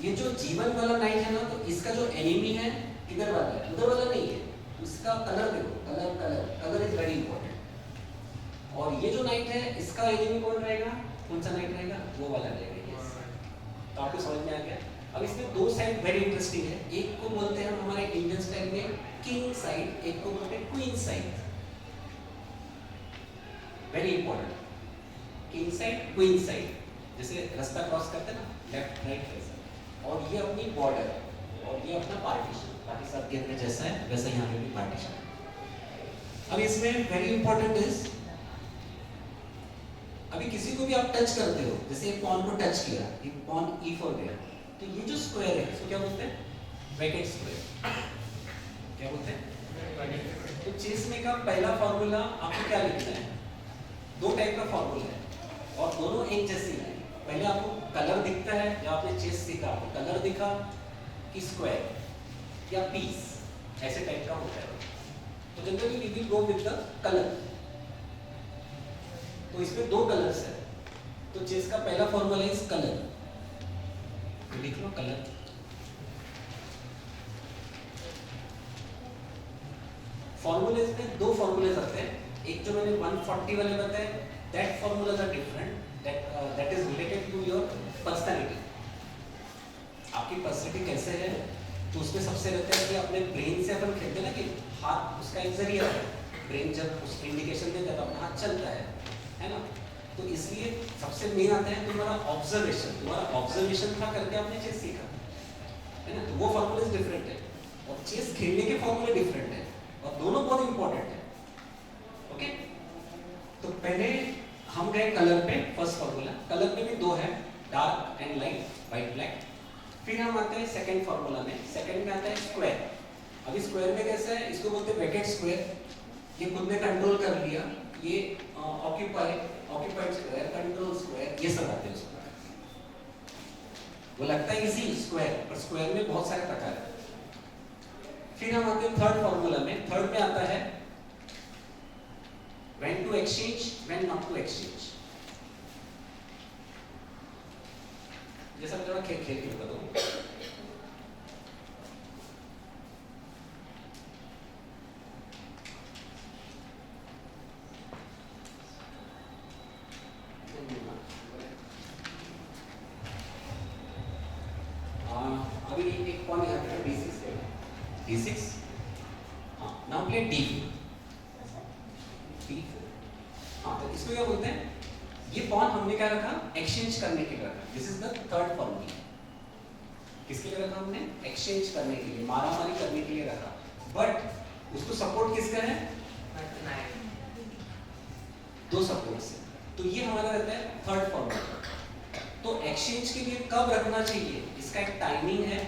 ये जो जीवन वाला नाइट है ना, तो इसका जो एनिमी है इधर वाला है, उधर वाला नहीं है. उसका कलर देखो, colour colour colour is very important. और ये जो नाइट है इसका एनिमी कौन रहेगा? कौन सा नाइट रहेगा? वो वाला रहेगा. यस, तो आपको समझ में आ गया. अब इसमें दो साइड वेरी इंटरेस्टिंग है. एक को बोलते हैं हम हमारे इंडियन स्टाइल में किंग साइड, एक को बोलते हैं queen side. Very important. King side, queen side. जैसे रास्ता क्रॉस करते हैं ना, लेफ्ट राइट ऐसा. और ये अपनी बॉर्डर और ये अपना पार्टीशन. बाकी सब के अंदर जैसा है वैसा यहाँ पे भी पार्टीशन. अब इसमें वेरी इंपॉर्टेंट इज, अभी किसी को भी आप टच करते हो, जैसे एक पॉन को टच किया, एक पॉन E4 गया, तो ये जो स्क्वायर है इसको क्या बोलते हैं? Bracket square. क्या बोलते हैं? तो चेस में का पहला फॉर्मूला आपको क्या लिखना है? दो टाइप का फॉर्मूला है और दोनों एक जैसे हैं. पहले आपको कलर दिखता है, जब आपने चेस सीखा आपको कलर दिखा कि स्क्वायर या पीस, ऐसे टाइप का होता है. तो generally we will go with the colour. तो इसमें दो कलर्स है. तो चेस का पहला फॉर्मूला इज कलर. तो लिख लो कलर. फॉर्मूलेज में दो फॉर्मूलेज आते हैं. एक जो मैंने 140 वाले बताए, that formulas are different. That is related to your personality. आपकी पर्सनालिटी कैसे है, तो उसमें सबसे रहता है कि अपने ब्रेन से अपन खेलते हैं ना, कि हाथ उसका एक जरिया है. ब्रेन जब उस इंडिकेशन देता है तो अपना हाथ चलता है ना। तो इसलिए सबसे मेन आता है तुम्हारा ऑब्जर्वेशन था करके आपने चेस सीखा है ना। तो वो फॉर्मूले डिफरेंट है और चेस खेलने के फॉर्मूले डिफरेंट है और दोनों बहुत इंपॉर्टेंट है। ओके, तो पहले हम गए कलर पे, फर्स्ट फॉर्मूला। कलर पे भी दो है, dark and light, white black. फिर हम आते हैं सेकंड फॉर्मूला में। सेकंड में आता है स्क्वायर। अभी स्क्वायर में कैसा है, इसको बोलते हैं ब्रैकेट स्क्वायर। ये खुद ने कंट्रोल कर लिया, ये ऑक्यूपाइड स्क्वायर, कंट्रोल स्क्वायर, ये सब आते हैं उसमें। वो लगता है इजी स्क्वायर, पर स्क्वायर में बहुत सारे प्रकार है। फिर हम आते हैं थर्ड फॉर्मूला में। थर्ड में आता है when to exchange, when not to exchange। जैसा मैं थोड़ा खेल के बता दूं। अभी एक पॉइंट यहाँ पे D6 है, D6। हाँ, नाउ प्ले D4। हाँ, तो इसको क्या बोलते हैं, ये पॉन हमने क्या रखा, एक्सचेंज करने के लिए रखा। This is the third formula. किसके लिए रखा हमने, एक्सचेंज करने के लिए, मारामारी करने के लिए रखा। बट उसको सपोर्ट किसका है, दो सपोर्ट से। तो ये हमारा रहता है थर्ड फॉर्मूला। तो एक्सचेंज के लिए कब रखना चाहिए, इसका एक टाइमिंग है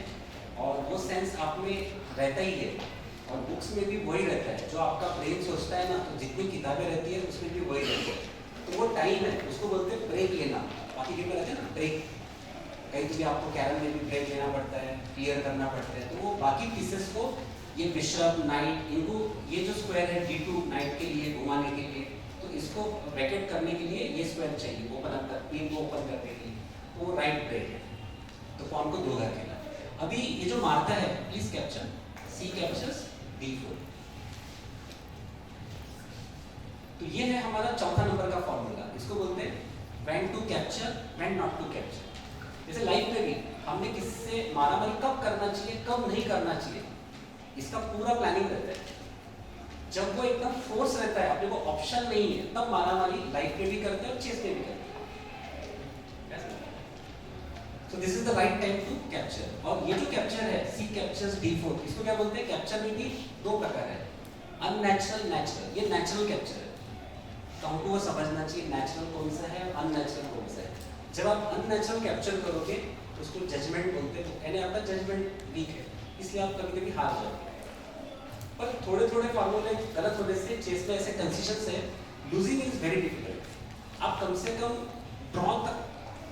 और वो सेंस आप में रहता ही है और बुक्स में भी वही रहता है। जो आपका ब्रेन सोचता है ना, तो जितनी किताबें रहती है उसमें भी वही रहता है। तो वो टाइम है, उसको बोलते हैं ब्रेक लेना। बाकी गेम में रहते हैं ना ब्रेक, कहीं तो भी आपको कैरम में भी ब्रेक लेना पड़ता है, क्लियर करना पड़ता है। तो वो बाकी पीसेस को, ये बिशप नाइट, इनको ये जो स्क्वायर है D2 नाइट के लिए घुमाने के लिए, तो इसको ब्रैकेट करने के लिए ये स्क्वायर चाहिए, ओपन अप कर, पिन को ओपन करने के लिए। तो वो राइट ब्रेक है। तो पॉन को दो करके ला। अभी ये जो मारता है, please capture, C captures D4। तो ये है हमारा चौथा नंबर का फॉर्मूला। इसको बोलते हैं when to capture, when not to capture। जैसे लाइफ में भी हमने किससे मारामारी कब करना चाहिए, कब नहीं करना चाहिए, इसका पूरा प्लानिंग रहता है। जब वो एकदम फोर्स रहता है, अपने को ऑप्शन नहीं है, तब मारामारी लाइफ में भी करते हैं और चेस में भी करते हैं। So this is the right time to capture। और ये जो कैप्चर है, C captures D4, इसको क्या बोलते हैं, कैप्चर में भी दो प्रकार है, अननेचुरल, नेचुरल। ये नेचुरल कैप्चर है, तो हमको वो समझना चाहिए नेचुरल कौन सा है और अननेचुरल कौन सा है। जब आप अननेचुरल कैप्चर करोगे तो उसको जजमेंट बोलते हैं। यानी आपका जजमेंट वीक है, इसलिए आप कभी कभी हार जाओगे। पर थोड़े थोड़े फॉर्मूले गलत होने से चेस में ऐसे कंसेशंस है, लूजिंग इज वेरी डिफिकल्ट। आप कम से कम ड्रॉ तक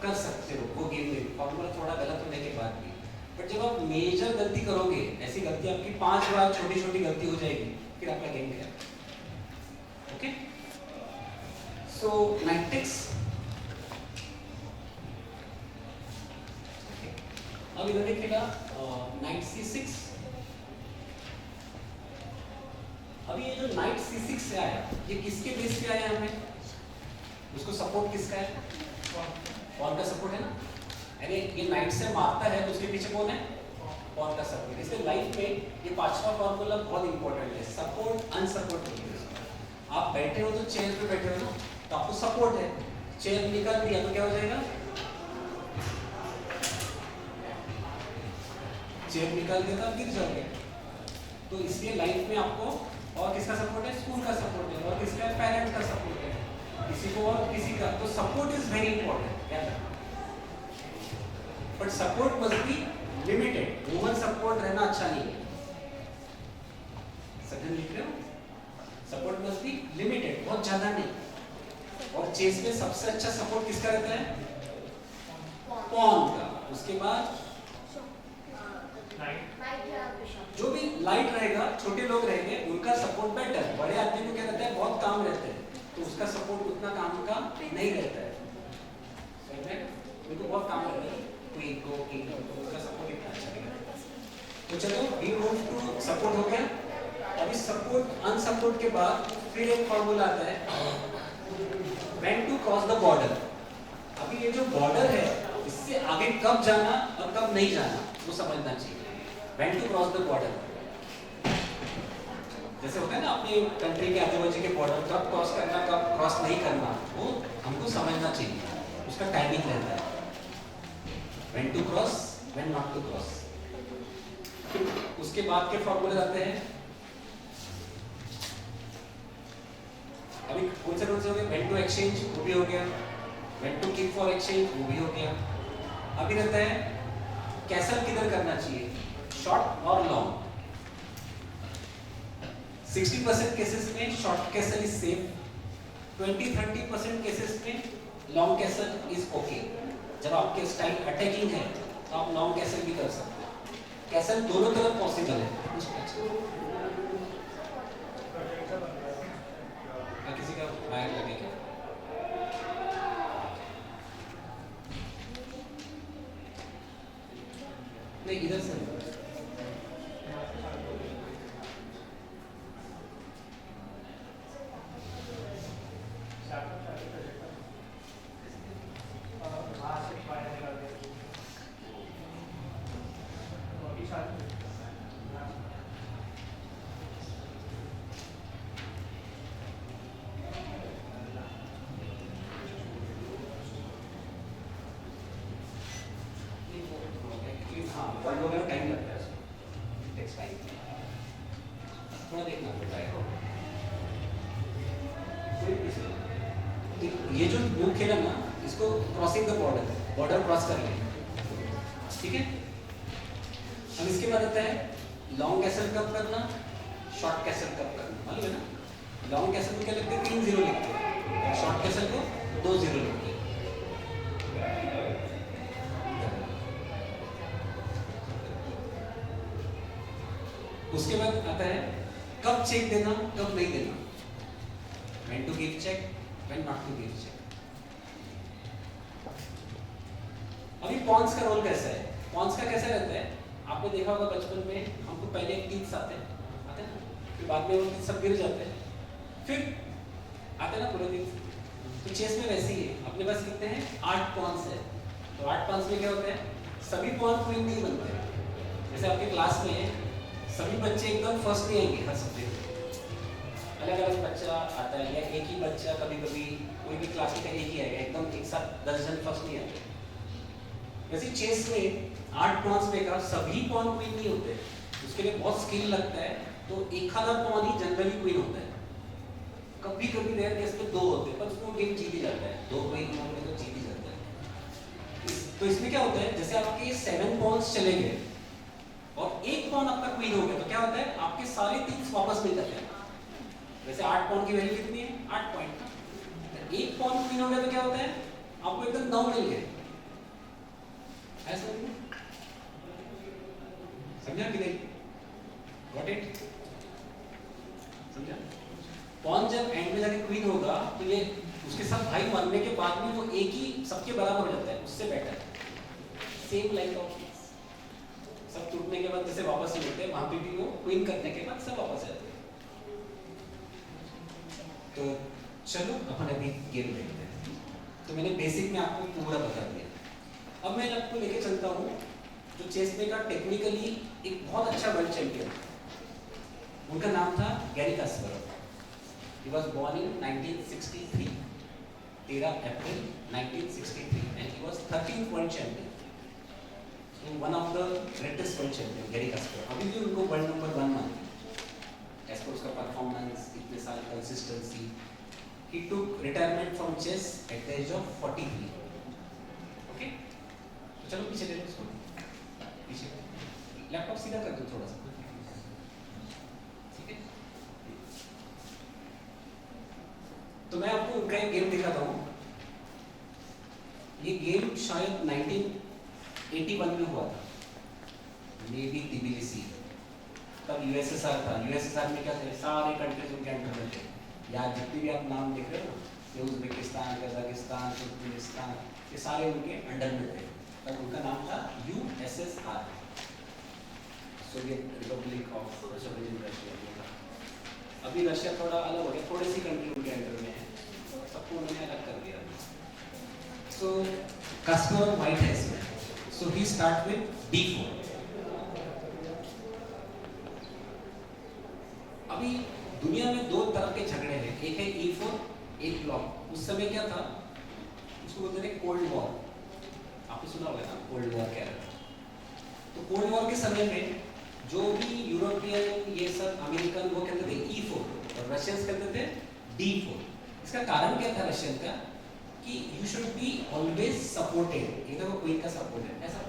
कर सकते हो वो गेम में, फॉर्मूला थोड़ा गलत होने के बाद भी। बट जब आप मेजर गलती करोगे, ऐसी गलती आपकी 5 बार छोटी छोटी गलती हो जाएगी, फिर आपका गेम गया। ओके, सो नाइट टेक्स। अब इन्होंने खेला नाइट C6। अभी ये जो नाइट C6 से आया, ये किसके बेस पे आया हमें, उसको सपोर्ट किसका है, पॉन का सपोर्ट है ना। यानी ये नाइट से मारता है तो उसके पीछे कौन है, पॉन का सपोर्ट। इसलिए लाइफ में ये पांचवा फॉर्मूला बहुत इंपॉर्टेंट है, सपोर्ट अनसपोर्ट नहीं है। आप बैठे हो तो चेयर पे बैठे हो ना, तो आपको सपोर्ट है, चेयर निकाल दिया तो क्या हो जाएगा, चेयर निकाल दिया तो आप गिर जाओगे। तो इसलिए लाइफ में आपको और किसका सपोर्ट है, स्कूल का सपोर्ट है, और किसका है, पेरेंट का सपोर्ट है, किसी को और किसी का। तो सपोर्ट इज वेरी इंपॉर्टेंट, क्या है, but support must be limited. Human support रहना अच्छा नहीं है। समझ लिख रहे हो, सपोर्ट मस्ट बी लिमिटेड, बहुत ज्यादा नहीं। और चेस में सबसे अच्छा सपोर्ट किसका रहता है, पॉन का। उसके बाद जो भी लाइट रहेगा, छोटे लोग रहेंगे, उनका सपोर्ट बेटर। बड़े आदमी को क्या रहता है, बहुत काम रहते हैं, तो उसका सपोर्ट उतना काम का नहीं रहता है। उनको बहुत काम रहता है, क्वीन को, किंग को, तो उसका सपोर्ट इतना अच्छा नहीं रहता। तो चलो वी मूव टू सपोर्ट हो गया। अभी सपोर्ट अनसपोर्ट के बाद फिर एक फॉर्मूला आता है, when to cross the border. अभी ये जो बॉर्डर है, इससे आगे कब जाना और कब नहीं जाना वो समझना चाहिए। When to cross the border। जैसे होता है ना अपने कंट्री के आजू बाजू के बॉर्डर कब क्रॉस करना कब क्रॉस नहीं करना, वो हमको समझना चाहिए, उसका टाइमिंग रहता है, when to cross when not to cross। उसके बाद के फॉर्मूले आते हैं, अभी कौन से हो गए, when to exchange वो भी हो गया, when to keep for exchange वो भी हो गया। अभी रहता है कैसल किधर करना चाहिए, शॉर्ट और लॉन्ग। 60% केसेस में short castle is safe, 20-30% cases में लॉन्ग कैसल इज ओके। जब आपके स्टाइल अटैकिंग है तो आप लॉन्ग कैसल भी कर सकते हैं, कैसल दोनों तरफ पॉसिबल है। किसी का वायर लगे क्या? नहीं, इधर से टाइम लगता है, टेक्स टाइम थोड़ा देखना पड़ता है। ये जो मूव खेला ना, इसको crossing the border, border cross कर ले, ठीक है। अब इसके बाद आता है लॉन्ग कैसल कब करना, शॉर्ट कैसल कब करना, मालूम है ना। लॉन्ग कैसल को क्या लिखते हैं, 3 0 लिखते हैं, शॉर्ट कैसल को 2 0 लिखते हैं। उसके बाद आता है कब चेक देना कब नहीं देना, when to give check when not to give check। अभी पॉन्स का रोल कैसा है, पॉन्स का कैसा रहता है, आपने देखा होगा बचपन में हमको पहले टीथ्स आते हैं ना, फिर बाद में वो टीथ सब गिर जाते हैं, फिर आते हैं ना पूरे टीथ। तो चेस में वैसे ही है, अपने पास कितने हैं, 8 पॉन्स है। तो 8 पॉन्स में क्या होता है, सभी पॉन क्वीन नहीं बनते। जैसे आपके क्लास में सभी बच्चे एकदम फर्स्ट नहीं आएंगे हर सब्जेक्ट में, अलग अलग बच्चा आता है, या एक ही बच्चा कभी कभी कोई भी क्लास का एक ही आएगा, एकदम एक साथ 10 जन फर्स्ट नहीं आते। वैसे चेस में 8 पॉन्स पे का सभी पॉन क्वीन नहीं होते, उसके लिए बहुत स्किल लगता है, तो एक आधा पॉन ही जनरली क्वीन होता है। कभी कभी रेयर केस में 2 होते हैं, पर उसमें गेम जीत ही जाता है, 2 क्वीन होंगे तो जीत ही जाता है। तो इसमें क्या होता है, जैसे आपके 7 पॉन्स चले गए और एक पॉन आपका क्वीन हो गया, तो क्या होता है, आपके सारे 3 वापस मिल जाते हैं। वैसे 8 पॉन की वैल्यू कितनी है, 8 पॉइंट। एक पॉन क्वीन हो गया तो क्या होता है, आपको एकदम 9 मिल गए। ऐसा समझा कि नहीं, गॉट इट, समझा। पॉन जब एंड में जाके क्वीन होगा तो ये उसके साथ भाई बनने के बाद में वो एक ही सबके बराबर हो जाता है, उससे बेटर सेम लाइक ऑफ सब टूटने के बाद जैसे वापस नहीं होते, वहां पे भी वो क्वीन करने के बाद सब वापस आते हैं। तो चलो अपन अभी गेम देखते हैं। तो मैंने बेसिक में आपको पूरा बता दिया, अब मैं आपको लेके चलता हूँ जो चेस में का टेक्निकली एक बहुत अच्छा वर्ल्ड चैंपियन, उनका नाम था Garry Kasparov. He was born in 1963, 13 April 1963, and he was 13th world champion, one of the greatest world champion Garry Kasparov. अभी भी उनको वर्ल्ड नंबर 1 मानते हैं एज पर उसका परफॉर्मेंस, इतने साल consistency. He took retirement from chess at the age of 43। Okay, तो चलो पीछे ले लो इसको, पीछे लैपटॉप सीधा कर दो थोड़ा सा, ठीक है। तो मैं आपको उनका एक गेम दिखाता हूँ। ये गेम शायद 1981 में हुआ था, मे बी तिबिलिसी, तब यूएसएसआर था। यूएसएसआर में क्या थे, सारे कंट्रीज उनके अंडर में थे। यार जितने भी आप नाम देख रहे हो ना, ये उज्बेकिस्तान, कजाकिस्तान, तुर्कमेनिस्तान, ये सारे उनके अंडर में थे। तब उनका नाम था USSR, Soviet Republic of Soviet Russia. अभी रशिया थोड़ा अलग हो गया, थोड़ी सी कंट्री उनके अंडर में है, सबको उन्होंने अलग कर दिया। सो कास्परोव वाइट है इसमें, सो ही स्टार्ट विद D4। अभी दुनिया में दो तरह के झगड़े हैं, एक है E4, एक ब्लॉक। उस समय क्या था, उसको बोलते थे कोल्ड वॉर, आपने सुना होगा ना कोल्ड वॉर क्या है। तो कोल्ड वॉर के समय में जो भी यूरोपियन ये सब अमेरिकन वो कहते थे E4 और रशियंस कहते थे D4। इसका कारण क्या था रशियन का, कि you should be always supported, ये देखो क्वीन का सपोर्ट है ऐसा,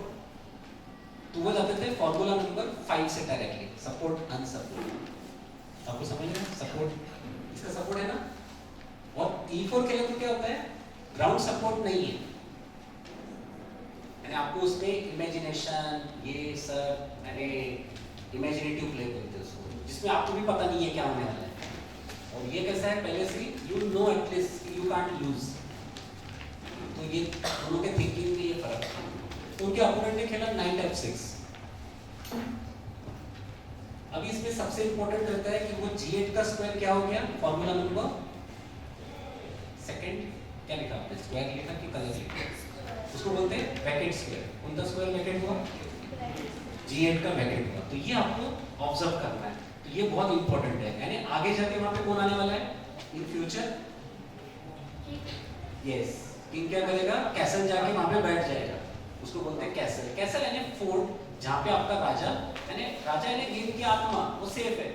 तो वो जाते थे फॉर्मूला नंबर 5 से डायरेक्टली, सपोर्ट अनसपोर्ट। आपको समझ में सपोर्ट, इसका सपोर्ट है ना। और E4 के लिए तो क्या होता है, ग्राउंड सपोर्ट नहीं है, यानी आपको उसमें इमेजिनेशन ये सब, यानी इमेजिनेटिव प्ले बोलते हैं उसको, जिसमें आपको भी पता नहीं है क्या होने वाला है। और ये कैसा है, पहले से you know at least you can't loose. तो ये दोनों के थिंकिंग में ये फर्क है। तो उनके अपोनेंट ने खेला नाइट F6। अभी इसमें सबसे इंपॉर्टेंट रहता है कि वो G8 का स्क्वायर क्या हो गया, फॉर्मूला नंबर सेकंड क्या लिखा आपने, स्क्वायर लिखा कि कलर लिखा, उसको बोलते हैं ब्रैकेट स्क्वायर। कौन सा स्क्वायर ब्रैकेट हुआ, G8 का ब्रैकेट हुआ। तो ये आपको ऑब्जर्व करना है, तो ये बहुत इंपॉर्टेंट है, यानी आगे जाके वहां पे कौन आने वाला है इन फ्यूचर, यस किंग क्या करेगा, कैसल जाके वहां पे बैठ जाएगा, उसको बोलते हैं कैसल। कैसल यानी फोर्ट, जहाँ पे आपका राजा यानी गेम की आत्मा वो सेफ है।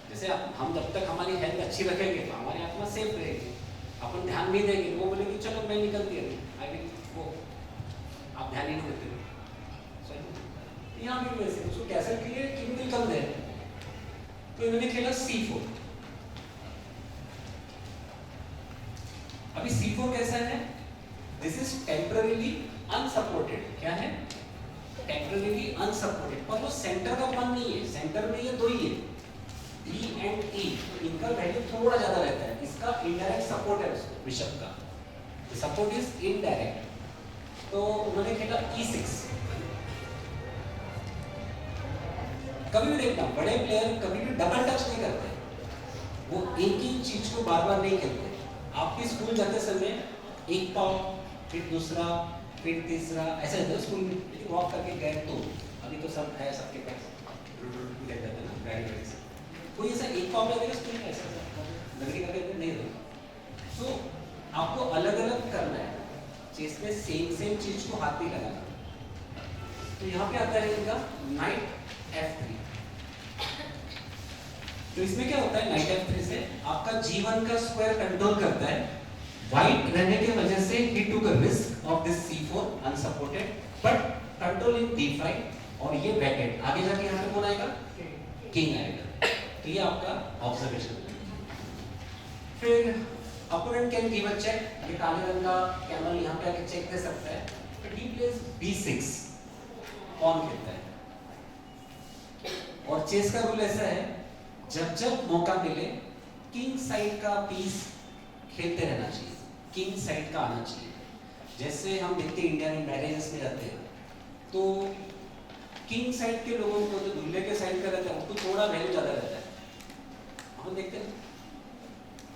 जैसे हम जब तक हमारी हेल्थ अच्छी रखेंगे तो हमारी आत्मा सेफ रहेगी, अपन ध्यान नहीं देंगे तो वो बोलेंगे चलो मैं निकलती है, आई विल वो, आप ध्यान ही नहीं देते। यहाँ भी वैसे उसको कैसल के लिए किंग निकल दे, तो इन्होंने खेला C4। अभी C4 कैसा है, दिस इज टेम्पररीली अनसपोर्टेड। क्या है, टेम्पररीली अनसपोर्टेड, पर वो सेंटर का वन नहीं है, सेंटर में ये दो ही है E एंड E, इनका वैल्यू थोड़ा ज्यादा रहता है, इसका इनडायरेक्ट सपोर्ट है उसको बिशप का, सपोर्ट इज इनडायरेक्ट। तो उन्होंने खेला E6। कभी भी देखना बड़े प्लेयर कभी भी डबल टच नहीं करते, वो एक ही चीज को बार बार नहीं खेलते। आप भी स्कूल जाते समय एक पाव फिर दूसरा फिर तीसरा ऐसे रहता है स्कूल में, लेकिन वॉक करके गए तो अभी तो सब है सबके पास कहते हैं ना गाड़ी से, कोई ऐसा एक पाव लगेगा स्कूल में ऐसा लकड़ी का कहते नहीं होता। तो आपको अलग अलग करना है, जिसमें सेम चीज को हाथ नहीं लगाना। तो यहाँ पे आता है इनका नाइट F3। तो इसमें क्या होता है, नाइट F3 से आपका G1 का स्क्वायर कंट्रोल करता है। व्हाइट रहने की वजह से ही took a risk of this C4 unsupported, but control in D5 और ये ब्रैकेट आगे जाके यहाँ पे कौन आएगा, किंग आएगा। तो ये आपका ऑब्जर्वेशन है। फिर opponent can give a check, ये काले रंग का कैमल यहाँ पे आके चेक दे सकता है। तो ही प्लेज B6, कौन खेलता है। और चेस का रूल ऐसा है, जब जब मौका मिले किंग साइड का पीस खेलते रहना चाहिए, किंग साइड का आना चाहिए। जैसे हम देखते हैं इंडिया में मैरिजेस में जाते हैं तो किंग साइड के लोगों को, जो दूल्हे के साइड का रहता है उनको थोड़ा वैल्यू ज्यादा रहता है, हम देखते हैं।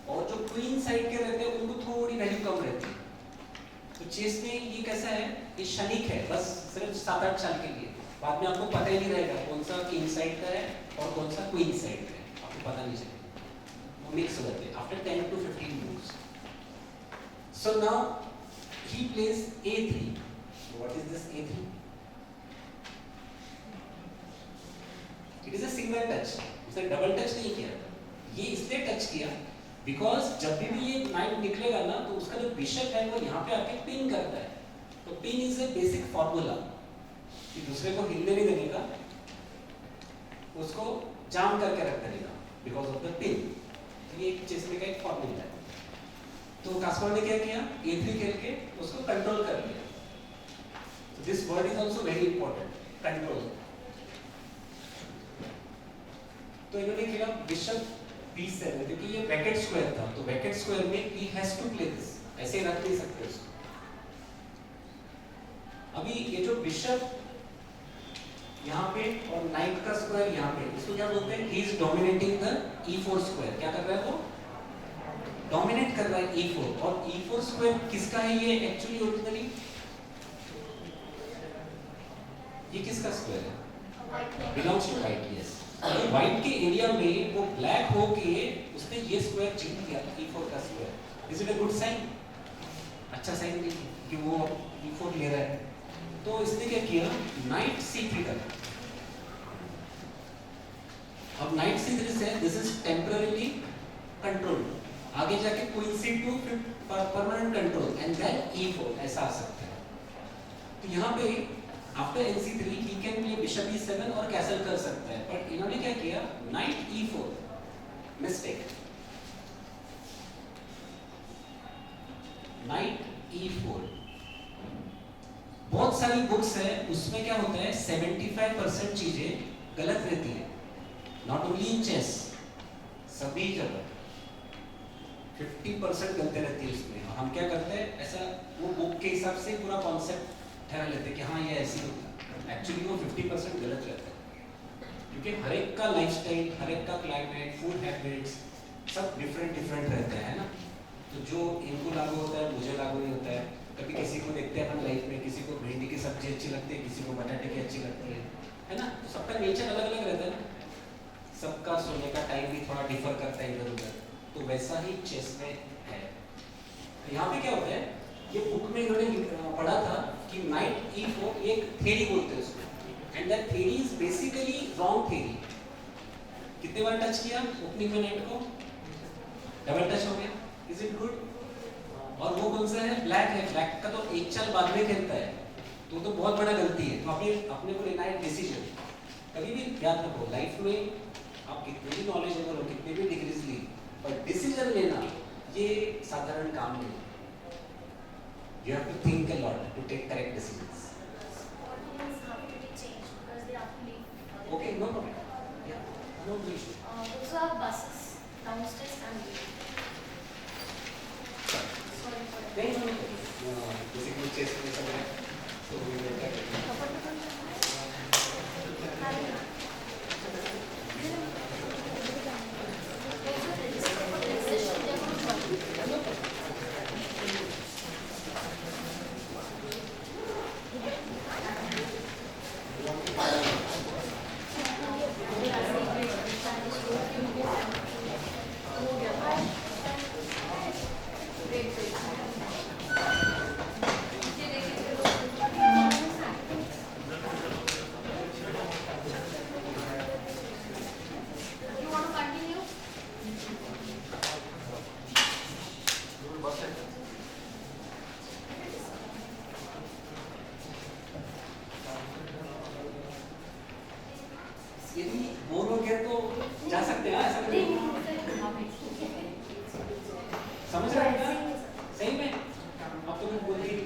और जो क्वीन साइड के रहते हैं उनको थोड़ी वैल्यू कम रहती है। तो चेस में ये कैसा है, ये क्षणिक है, बस सिर्फ 7-8 साल के लिए, बाद में आपको पता ही नहीं रहेगा कौन सा किंग साइड का है और कौन सा क्वीन साइड का है, आपको पता नहीं चलेगा, वो मिक्स हो जाते हैं after 10 to 15 moves। So now he plays A3। What is this A3? It is a single touch, उसने डबल टच नहीं किया। ये इसलिए टच किया बिकॉज जब भी ये नाइट निकलेगा ना तो उसका जो बिशप है वो यहाँ पे आके पिन करता है। तो pin is a basic formula कि दूसरे को हिलने नहीं देने का, उसको जाम करके रख देने का बिकॉज ऑफ द पिन। तो ये चेस में का एक फॉर्मूला है। तो कास्पर ने क्या किया, A3 खेल के उसको कंट्रोल कर लिया। So this word is also very important, control। तो इन्होंने खेला बिशप B7, क्योंकि ये ब्रैकेट स्क्वायर था, तो ब्रैकेट स्क्वायर में he has to play this, ऐसे ही रख नहीं सकते उसको। अभी ये जो बिशप यहाँ पे और नाइट का स्क्वायर यहाँ पे, इसको क्या बोलते हैं, he is dominating the E4 square. क्या कर रहा है वो, डोमिनेट कर रहा है E4। और E4 स्क्वायर किसका है, ये एक्चुअली ओरिजिनली ये किसका स्क्वायर है, belongs to white. Yes, white के एरिया में वो ब्लैक होके उसने ये स्क्वायर जीत लिया e4 का square. Is it a good sign? अच्छा साइन नहीं कि वो e4 ले रहा है। तो इसने क्या किया, नाइट c3 कर। अब नाइट c3 से दिस इज टेम्पररीली कंट्रोल, आगे जाके क्वीन c2 फिर permanent control and then e4 ऐसा आ सकता है। तो यहाँ पे after nc3 he can play bishop e7 और कैसल कर सकता है, बट इन्होंने क्या किया, night e4, mistake, night e4। बहुत सारी बुक्स है उसमें क्या होता है 75% चीजें गलत रहती है, नॉट ओनली इन चेस, सभी जगह 50% गलती रहती है उसमें। और हम क्या करते हैं, ऐसा वो बुक के हिसाब से पूरा कॉन्सेप्ट ठहरा लेते हैं कि हाँ ये ऐसे ही होता है, एक्चुअली वो 50% गलत रहता है, क्योंकि हर एक का लाइफस्टाइल, हर एक का क्लाइमेट, फूड हैबिट्स सब डिफरेंट रहते हैं ना। तो जो इनको लागू होता है मुझे लागू नहीं होता है। कभी किसी को देखते हैं हम लाइफ में, किसी को भिंडी की सब्जी अच्छी लगती है, किसी को बटाटे की अच्छी लगती है ना। तो सबका नेचर अलग अलग रहता है ना, सबका सोने का टाइम भी थोड़ा डिफर करता है इधर उधर। तो वैसा ही चेस में है। तो यहाँ पे क्या होता है, ये बुक में इन्होंने पढ़ा था कि नाइट e4 एक थ्योरी बोलते हैं उसको, and that theory is basically wrong theory. कितने बार टच किया ओपनिंग में नाइट को, डबल टच हो गया, इज इट गुड? और वो कौन सा है, ब्लैक है, ब्लैक का तो एक चाल बाद में खेलता है, तो बहुत बड़ा गलती है। तो अपने को लेना है डिसीजन। कभी भी याद रखो लाइफ में आप कितने भी नॉलेजेबल हो, कितने भी डिग्रीज ली, पर डिसीजन लेना ये साधारण काम नहीं। You have to think a lot to take correct decisions. Audience have to be changed because they have to leave. Okay, no problem. Yeah, no issue. Those are buses downstairs and sorry for that. Then basically chess में सब है, तो we will try to You want to continue? यदि bore हो गया तो जा सकते हैं, ऐसा नहीं समझ रहे हैं ना? सही में अब तो मैं बोल रही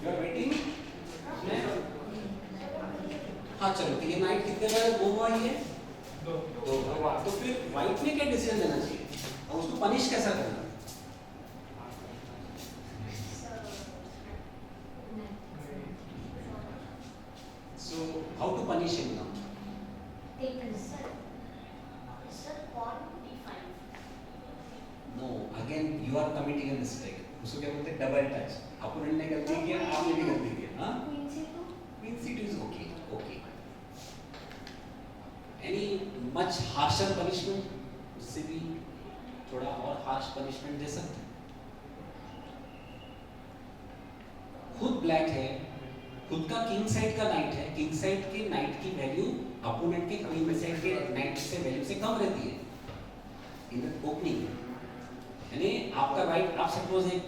यू आर वेटिंग। हाँ चलो, तो ये नाइट कितने बार दो हुआ, ये दो बार। तो फिर व्हाइट ने क्या डिसीजन लेना चाहिए और उसको पनिश कैसा करना? So how to punish him now? No, again you are committing a mistake. उसको क्या बोलते हैं, डबल टच। अपोनेंट ने गलती किया, आपने भी गलती किया। हाँ, Queen C2 is okay, okay. Any much harsher punishment? उससे भी थोड़ा और हार्श पनिशमेंट दे सकते हैं। खुद ब्लैक है, खुद का किंग साइड का नाइट है, किंग साइड के नाइट की वैल्यू अपोनेंट के क्वीन साइड के नाइट से वैल्यू से कम रहती है इन ओपनिंग। यानी आपका राइट, आप सपोज एक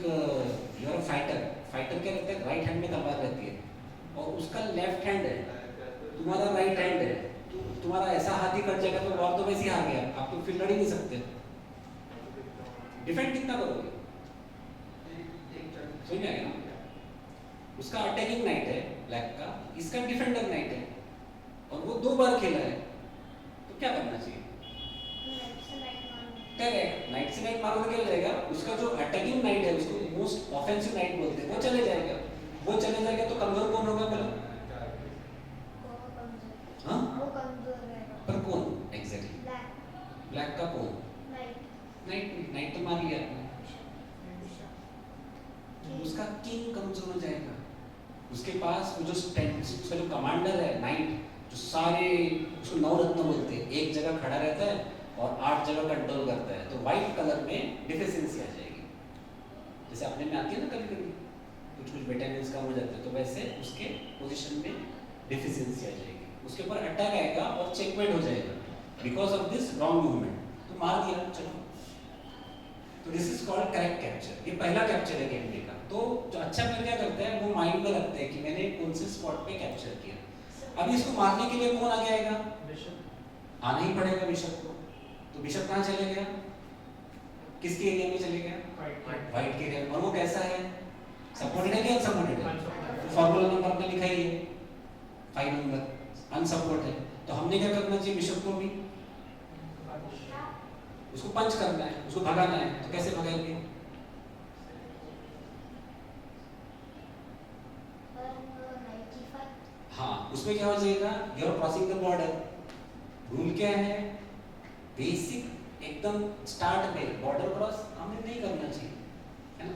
यू आर फाइटर, फाइटर क्या रहता है, राइट हैंड में तलवार रहती है और उसका लेफ्ट हैंड है, तुम्हारा राइट हैंड है, तुम्हारा ऐसा हाथ ही कट जाएगा तो वॉर तो वैसे ही हार गया, आप तो फिर लड़ ही नहीं सकते। डिफेंड कितना करोगे? समझ में आएगा ना? उसका अटैकिंग नाइट है ब्लैक का, इसका डिफेंडर नाइट है और वो दो बार खेला है, तो क्या करना चाहिए? करेक्ट, नाइट से नाइट मारोगे क्या हो जाएगा, उसका जो अटैकिंग नाइट है उसको मोस्ट ऑफेंसिव नाइट बोलते हैं, वो चले जाएगा। वो चले जाएगा तो कमजोर कौन होगा बोलो? हाँ, पर कौन एग्जैक्टली? ब्लैक का कौन? नाइट, नाइट तो मार लिया आपने, उसका किंग कमजोर हो जाएगा। उसके पास वो जो उसका जो कमांडर है नाइट, जो सारे उसको 9 रत्न बोलते हैं, एक जगह खड़ा रहता है और 8 जगह कंट्रोल करता है, तो वाइट कलर में डिफिशियंसी आ जाएगी। जैसे अपने में आती है ना कभी कभी कुछ कुछ विटामिन्स कम हो जाते हैं, तो वैसे उसके पोजीशन में डिफिशियंसी आ जाएगी, उसके ऊपर अटैक आएगा और चेकमेट हो जाएगा because of this wrong movement. तो मार दिया, चलो। तो this is called correct capture. ये पहला कैप्चर है गेम डे का। तो जो अच्छा प्लेयर क्या करता है, वो माइंड में रखते हैं कि मैंने कौन से स्पॉट पे कैप्चर किया। अभी इसको मारने के लिए कौन आगे आएगा? बिशप आना ही पड़ेगा बिशप को। तो बिशप कहाँ चले गया? किसके एरिया में चले गया? वाइट के एरिया में। और वो कैसा है? सपोर्टेड है कि अनसपोर्टेड है? फॉर्मूला नंबर आपने लिखा ही है 5 नंबर, अनसपोर्ट है। तो हमने क्या करना चाहिए? बिशप को भी उसको पंच करना है, उसको भगाना है। तो कैसे भगाएंगे? हाँ, उसमें क्या हो जाएगा? You are crossing the border. Rule क्या है? बेसिक एकदम स्टार्ट में बॉर्डर क्रॉस हमें नहीं करना चाहिए, है ना?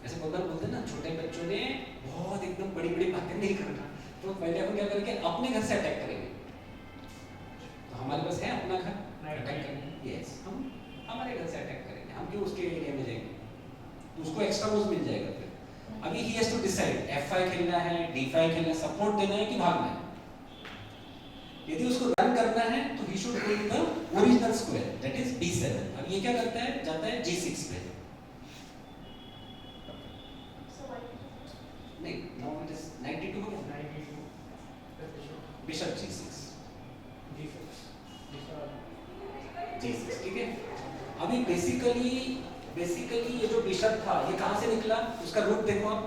ऐसे बहुत बार बोलते हैं ना, छोटे बच्चों ने बहुत एकदम बड़ी बड़ी बातें नहीं करना, तो पहले हम क्या करेंगे? अपने घर से अटैक करेंगे। तो हमारे पास है अपना घर, अटैक करेंगे। यस, हम हमारे घर से अटैक करेंगे। हम क्यों उसके एरिया में जाएंगे? तो उसको एक्स्ट्रा मूव मिल जाएगा। फिर अभी ही हैज टू डिसाइड f5 खेलना है, d5 खेलना है, सपोर्ट देना है कि भागना है। यदि उसको रन करना है तो he should go to the original square, that is d7। अब ये क्या करता है? जाता है g6 पे। नहीं, नाउ इट इज 92 हो गया। बिशप g6, ठीक है। अभी बेसिकली ये जो बिशप था, ये कहां से निकला? उसका रूट देखो आप,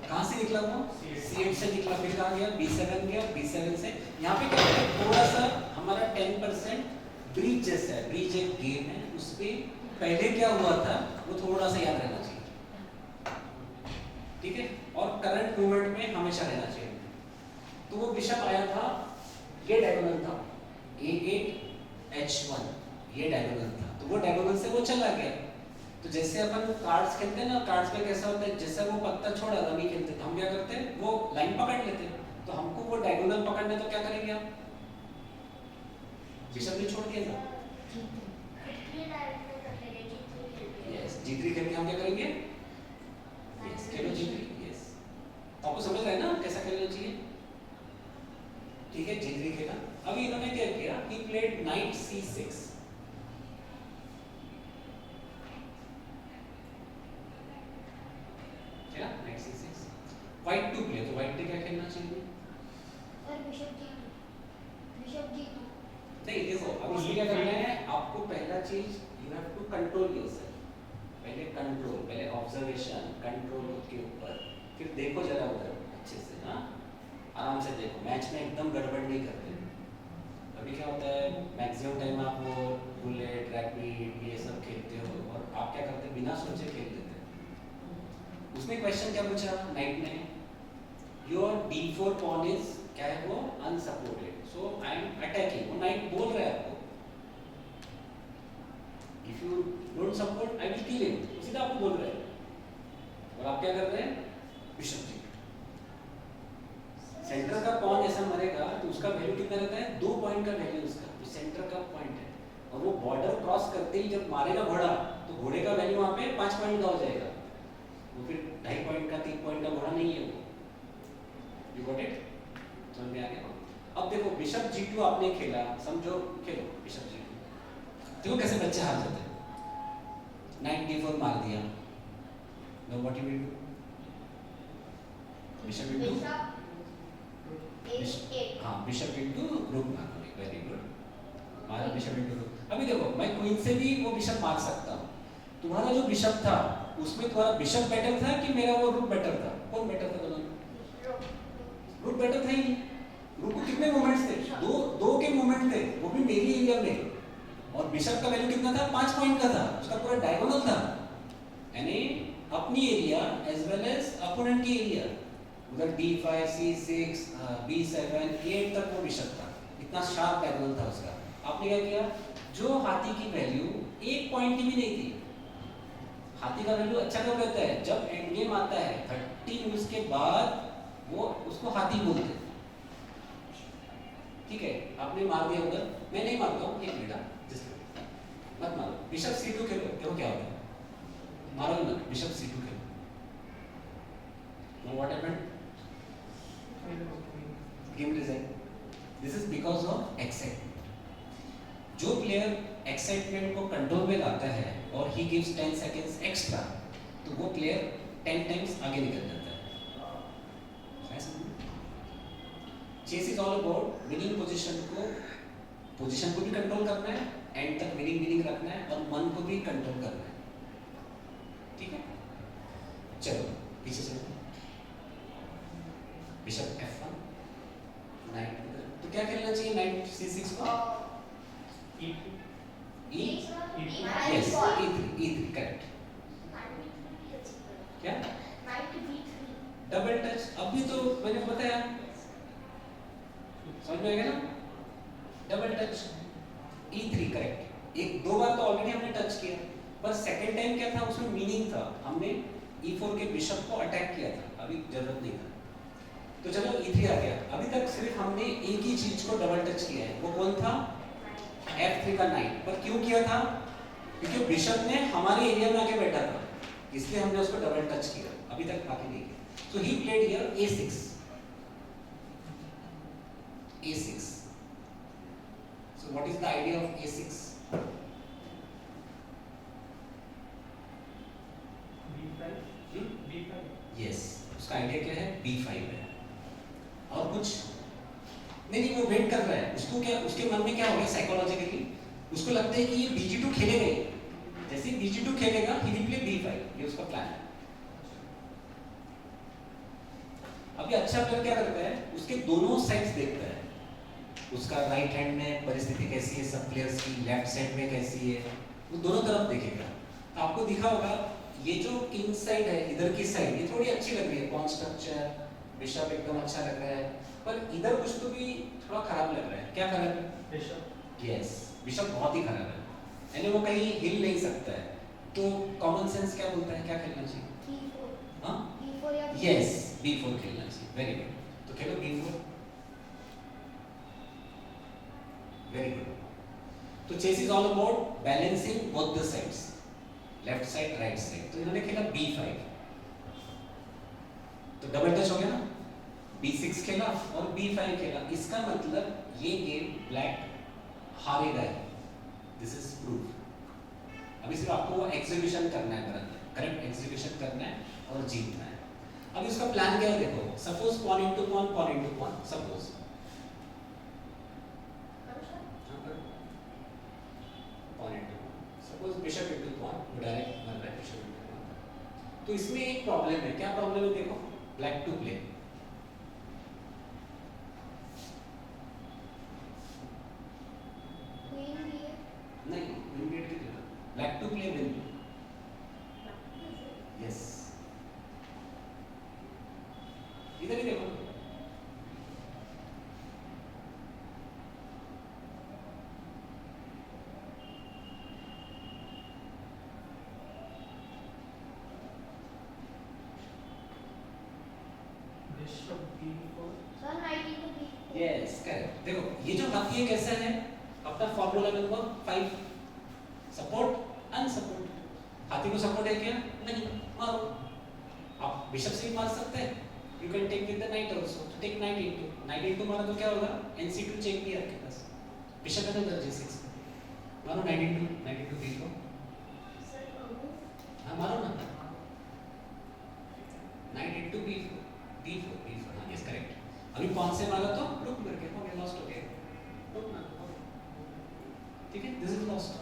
कहां से निकला? वो c8 से निकला, फिर कहां गया? b7 गया, b7 से यहाँ पे क्या है? थोड़ा सा हमारा 10% ब्रीच जैसा है। ब्रीच एक गेम है, उसपे पहले क्या हुआ था वो थोड़ा सा याद रहना चाहिए, ठीक है? और करंट मूवमेंट में हमेशा रहना चाहिए। तो वो बिशप आया था, ये डायगोनल था, a8 h1, ये डायगोनल था। तो वो डायगोनल से वो चला गया। तो जैसे अपन कार्ड्स खेलते हैं ना, कार्ड्स में कैसा होता है, जैसे वो पत्ता छोड़ा रमी खेलते तो हम क्या करते हैं? वो लाइन पकड़ लेते हैं। तो हमको वो डायगोनल पकड़ने तो क्या करेंगे हम? बिशप भी छोड़ दिया था। यस, g3 खेल के हम क्या करेंगे? यस, खेलो g3। यस, तो आपको समझ रहा है ना कैसा खेलना चाहिए? ठीक है, g3 खेला। अभी इन्होंने क्या किया? he played knight c6। क्या? knight c6, white to play। तो white ने क्या खेलना चाहिए? नहीं, देखो अब इसमें क्या करना है आपको? पहला चीज you have to control yourself. पहले कंट्रोल, पहले ऑब्जर्वेशन, कंट्रोल के ऊपर, फिर देखो जरा उधर अच्छे से, हाँ आराम से देखो। मैच में एकदम गड़बड़ नहीं करते। अभी क्या होता है, मैक्सिमम टाइम आप वो बुलेट, रैपिड, ये सब खेलते हो और आप क्या करते हैं? बिना सोचे खेल देते हैं। उसमें क्वेश्चन क्या पूछा नाइट ने? योर d4 पॉन इज क्या है? वो unsupported, so I am attacking. वो नाइट बोल रहा है आपको, if you don't support I will kill him, सीधा आपको बोल रहा है। और आप क्या कर रहे हैं? बिशप जी, सेंटर का पॉन ऐसा मरेगा तो उसका वैल्यू कितना रहता है? 2 पॉइंट का वैल्यू उसका, तो सेंटर का पॉइंट है। और वो बॉर्डर क्रॉस करते ही जब मारेगा घोड़ा, तो घोड़े का वैल्यू वहाँ पे 5 पॉइंट का हो जाएगा। वो फिर 2.5 पॉइंट का, 3 पॉइंट का घोड़ा नहीं है वो। You got it? समझ में आ गया? अब देखो बिशप g2 आपने खेला, समझो खेलो बिशप g2, देखो कैसे बच्चे हार जाते हैं। नाइट d4 मार दिया, know what you will do? Bishop into हाँ, बिशप into रूक मारो। वेरी गुड, मारा बिशप into रूक। अभी देखो मैं क्वीन से भी वो बिशप मार सकता हूँ। तुम्हारा जो बिशप था उसमें तुम्हारा बिशप बेटर था कि मेरा वो रूक बेटर था? कौन बेटर था दोनों में? रूक बेटर था ही नहीं। रूक को कितने मूवमेंट्स थे? दो के मूवमेंट थे, वो भी मेरी एरिया में। और बिशप का वैल्यू कितना था? 5 पॉइंट का था, उसका पूरा डायगोनल था, यानी अपनी area as well as opponent की एरिया। उधर d5, c6, b7, 8 तक वो बिशप था, इतना शार्प डायगोनल था उसका। आपने क्या किया? जो हाथी की वैल्यू एक पॉइंट की भी नहीं थी। हाथी का वैल्यू अच्छा कब रहता है, जब एंड गेम आता है 30 मूव्स के बाद वो उसको हाथी बोलते हैं। ठीक है, आपने मार दिया उधर, मैं नहीं मारता हूँ, एक मिनट जस्ट मत मारो। बिशप C2 खेलो, देखो क्या होता है। मारो ही मत, bishop C2 Khelo. Now what happened? Game resign. This is because of excitement. जो प्लेयर एक्साइटमेंट को कंट्रोल में लाता है और ही गिव्स 10 सेकेंड्स एक्स्ट्रा, तो वो प्लेयर 10 टाइम्स आगे निकल जाता है। Chess is all about winning position को भी कंट्रोल करना है, एंड तक विनिंग रखना है, और मन को भी कंट्रोल करना है। ठीक है, चलो पीछे चलो। बिशप F1, नाइट, तो क्या खेलना चाहिए नाइट C6 को? Yes, E3 correct. क्या? डबल टच, अभी तो मैंने बताया, समझ में आ गया ना? Double touch E3 correct. एक दो बार तो ऑलरेडी हमने टच किया, पर सेकंड टाइम क्या था, उसमें मीनिंग था, हमने E4 के बिशप को अटैक किया था, अभी जरूरत नहीं था। तो चलो E3 आ गया। अभी तक सिर्फ हमने एक ही चीज को डबल टच किया है, वो कौन था? F3 का नाइट। पर क्यों किया था? क्योंकि बिशप ने हमारे एरिया में आके बैठा था, इसलिए हमने उसको डबल टच किया, अभी तक बाकी नहीं किया। So he played here A6। So what is the idea of A6? Yes, उसका आइडिया क्या है? B5 है। और कुछ नहीं, वो वेट कर रहा है। उसको क्या, उसके मन में क्या हो गया साइकोलॉजिकली, उसको लगता है कि ये BG2 खेलेगा ही। जैसे ही BG2 खेलेगा, he will play B5, ये उसका प्लान है। अभी अच्छा प्लेयर क्या करता है, उसके दोनों साइड्स देखता है, उसका राइट हैंड में परिस्थिति कैसी है, सब प्लेयर्स की लेफ्ट साइड में कैसी है, वो दोनों तरफ देखेगा। तो आपको दिखा होगा ये जो किंग साइड है, इधर की साइड ये थोड़ी अच्छी लग रही है, पॉन स्ट्रक्चर, बिशप एकदम अच्छा लग रहा है, पर इधर कुछ तो भी थोड़ा खराब लग रहा है। क्या खराब है? बिशप। यस, बिशप बहुत ही खराब है, यानी वो कहीं हिल नहीं सकता है। तो कॉमन सेंस क्या बोलता है, क्या खेलना चाहिए? हाँ, यस, B4 खेलना चाहिए। वेरी गुड, तो खेलो B4। Very good. तो chess is all about balancing both the sides, left side right side. तो इन्होंने खेला B5, तो डबल टच हो गया ना, B6 खेला और B5 खेला। इसका मतलब ये गेम ब्लैक हारेगा ही, दिस इज प्रूफ। अभी सिर्फ आपको वो एग्जीक्यूशन करना है, करेक्ट एग्जीक्यूशन करना है और जीतना है। अब इसका प्लान क्या है देखो, suppose pawn into pawn, pawn into pawn, suppose pawn into pawn, suppose bishop into pawn, direct मर रहा है बिशप इनटू पॉन। तो इसमें एक प्रॉब्लम है, क्या प्रॉब्लम है देखो, ब्लैक टू प्ले, नहीं विन गेट की जगह black to play win. Yes, इधर ही देखो, यस करेक्ट। देखो ये जो हाथी है कैसा है, अपना फॉर्मूला नंबर 5, सपोर्ट अनसपोर्ट। हाथी को सपोर्ट है क्या? नहीं, मारो। आप बिशप से भी मार सकते हैं, you can take with the knight also, तो टेक नाइट इनटू मारा तो क्या होगा, NC2 चेक भी है आपके पास, बिशप है ना G6, मारो नाइट इनटू B4। हाँ मारो ना, नाइट इनटू B4, हाँ यस करेक्ट। अभी पॉन से मारा तो रुक करके हो गया, लॉस्ट हो गया, रुक ना, ठीक है, दिस इज लॉस्ट।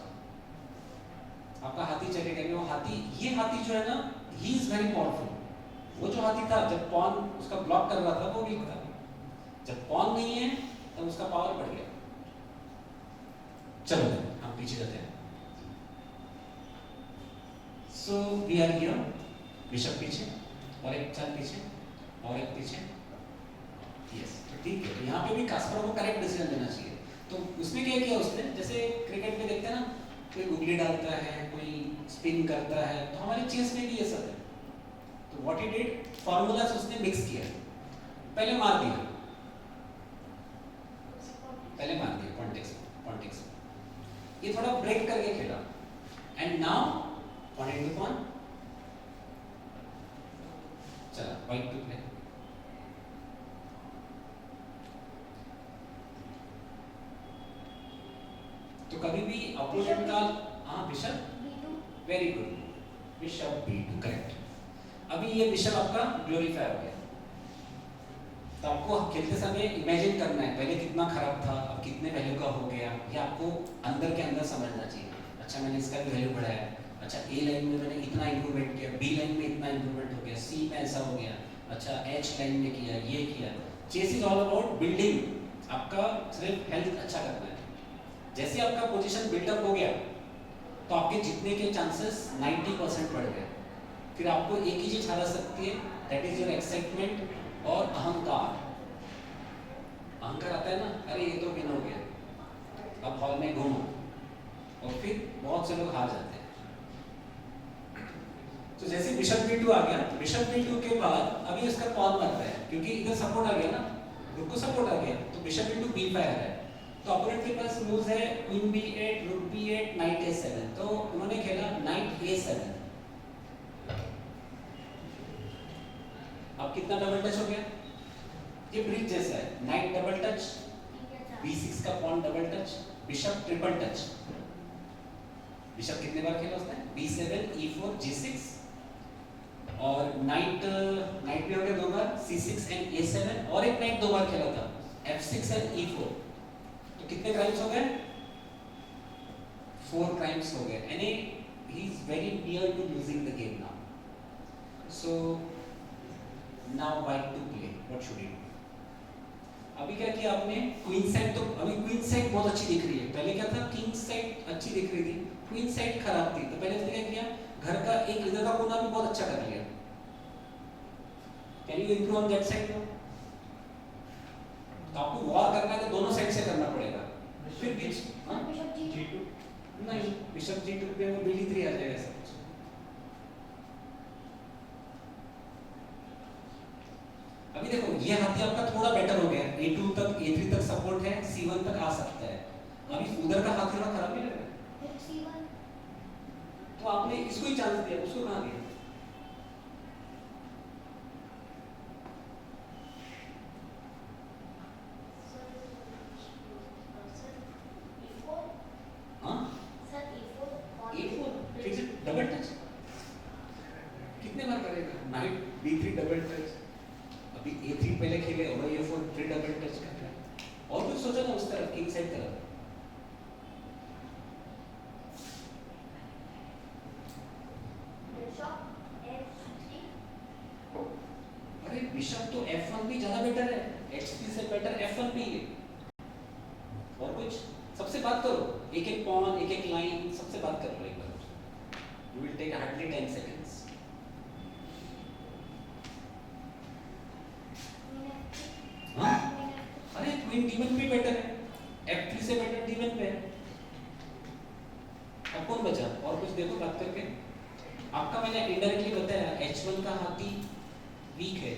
आपका हाथी चलेगा नहीं, वो हाथी, ये हाथी जो है ना, ही इज वेरी पावरफुल। वो जो हाथी था जब पॉन उसका ब्लॉक कर रहा था वो वीक था, जब पॉन नहीं है तब उसका पावर बढ़ गया। चलो हम पीछे जाते हैं। So we are here, bishop पीछे और एक चाल पीछे और एक पीछे, यस तो ठीक है। तो यहाँ पे भी कास्परोव को करेक्ट डिसीजन लेना चाहिए। तो उसमें क्या किया उसने, जैसे क्रिकेट में देखते हैं ना, कोई गुगली डालता है, कोई स्पिन करता है, तो हमारे चेस में भी ये सब है। तो व्हाट ही डिड, फॉर्मूलाज उसने मिक्स किया, पहले मार दिया कॉन्टेक्स्ट में, ये थोड़ा ब्रेक करके खेला, and now point two point, चला वाइट टू प्ले। तो कभी भी अपोनेंट का, हाँ bishop, very good, bishop B2, correct. अभी ये बिशप आपका ग्लोरीफाई हो गया, तो आपको खेलते समय इमेजिन करना है पहले कितना खराब था, अब कितने वैल्यू का हो गया, ये आपको अंदर के अंदर समझना चाहिए। अच्छा मैंने इसका भी वैल्यू बढ़ाया, अच्छा ए लाइन में मैंने इतना इंप्रूवमेंट किया, बी लाइन में इतना इंप्रूवमेंट हो गया, सी में ऐसा हो गया, अच्छा एच लाइन में किया, ये किया। Chess is all about building, आपका सिर्फ हेल्थ अच्छा करना है। जैसे आपका पोजीशन बिल्डअप हो गया तो आपके जीतने के चांसेस 90% बढ़ गए। फिर आपको एक ही चीज हरा सकती है, दैट इज योर एक्साइटमेंट और अहंकार। अहंकार आता है ना, अरे ये तो विन हो गया, अब हॉल में घूमो, और फिर बहुत से लोग हार जाते हैं। तो जैसे बिशप B2 आ गया, बिशप B2 के बाद अभी इसका पॉन मर रहा है, क्योंकि इधर सपोर्ट आ गया ना, रुक को सपोर्ट आ गया, तो बिशप B2 B5 आ रहा है। तो अपोनेंट के पास मूव्स है क्वीन B8, रुक B8, नाइट A7, तो उन्होंने खेला नाइट A7। अब कितना डबल टच हो गया, ये ब्रिज जैसा है, नाइट डबल टच, B6 का pawn double touch, bishop triple touch. Bishop कितने बार खेला उसने, B7, E4, G6, और नाइट भी हो गया 2 बार, C6 एंड A7, और एक नाइट 2 बार खेला था, F6 एंड E4। तो कितने क्राइम्स हो गए, 4 क्राइम्स हो गए, यानी he is very near to losing the game now. So now white to play, what should you do. अभी क्या किया आपने, क्वीन साइड, तो अभी क्वीन साइड बहुत अच्छी दिख रही है, पहले क्या था, किंग साइड अच्छी दिख रही थी, क्वीन साइड खराब थी। तो पहले उसने क्या किया, घर का एक इधर का कोना भी बहुत अच्छा कर लिया। Can you improve on that side? तो आपको वॉर करना है तो दोनों साइड से करना पड़ेगा। फिर बीच बिशप G2 नहीं, बिशप G2 पे वो B3 आ जाएगा सब कुछ। अभी देखो ये हाथी आपका थोड़ा बेटर हो गया, A2 तक, A3 तक सपोर्ट है, C1 तक आ सकता है। अभी उधर का हाथी थोड़ा खराब नहीं लग रहा है, C1, तो आपने इसको ही चांस दिया, उसको कहाँ दिया? हाँ A4 फिर से डबल टच, कितने बार करेगा, नाइट B3 डबल टच, अभी A3 पहले खेले और A4 फिर डबल टच कर रहा है। और कुछ सोचा ना उस तरफ, किंग साइड तरफ? अरे बिशप तो F1 भी ज्यादा बेटर है, H3 से बेटर F1 भी है। और कुछ, सबसे बात करो, एक एक पॉन, एक एक लाइन, सबसे बात कर लो एक बार। You will take hardly 10 seconds. हाँ? अरे क्वीन D1 भी बेटर है, F3 से बेटर D1 पे है। अब कौन बचा? और कुछ देखो बात करके। आपका मैंने इनडायरेक्टली बताया H1 का हाथी वीक है,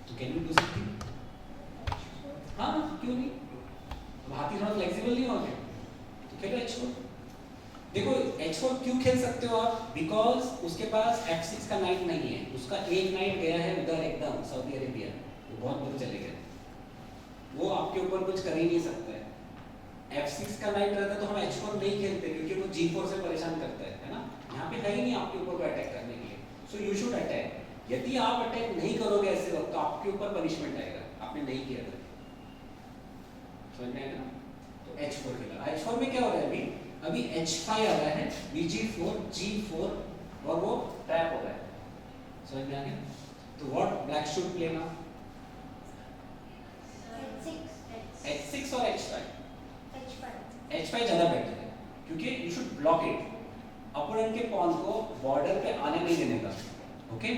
तो कैन यू डू समथिंग? हाँ क्यों नहीं, अब हाथी थोड़ा फ्लेक्सिबल नहीं हो गया, तो खेलो H4। देखो H4 क्यों खेल सकते हो आप, बिकॉज उसके पास F6 का नाइट नहीं है, उसका एक नाइट गया है उधर एकदम सऊदी अरेबिया, वो बहुत दूर चले गए, वो आपके ऊपर कुछ कर ही नहीं सकता है। F6 का नाइट रहता तो हम H4 नहीं खेलते, क्योंकि वो G4 से परेशान करता है ना, यहाँ पे है ही नहीं आपके ऊपर को अटैक करने के लिए। सो यू शुड अटैक, यदि आप अटैक नहीं करोगे ऐसे वक्त तो आपके ऊपर पनिशमेंट आएगा, आपने नहीं किया था, समझ में आएगा। तो H4 खेला, H4 में क्या हो रहा है, अभी H5 आ रहा है, BG4, G4, और वो ट्रैप हो रहा है, समझ में आ गया। तो what black should play now, H6 और H5? H5 ज्यादा बेटर है, क्योंकि you should block it, opponent के पॉन को बॉर्डर पे आने नहीं देने का, ओके।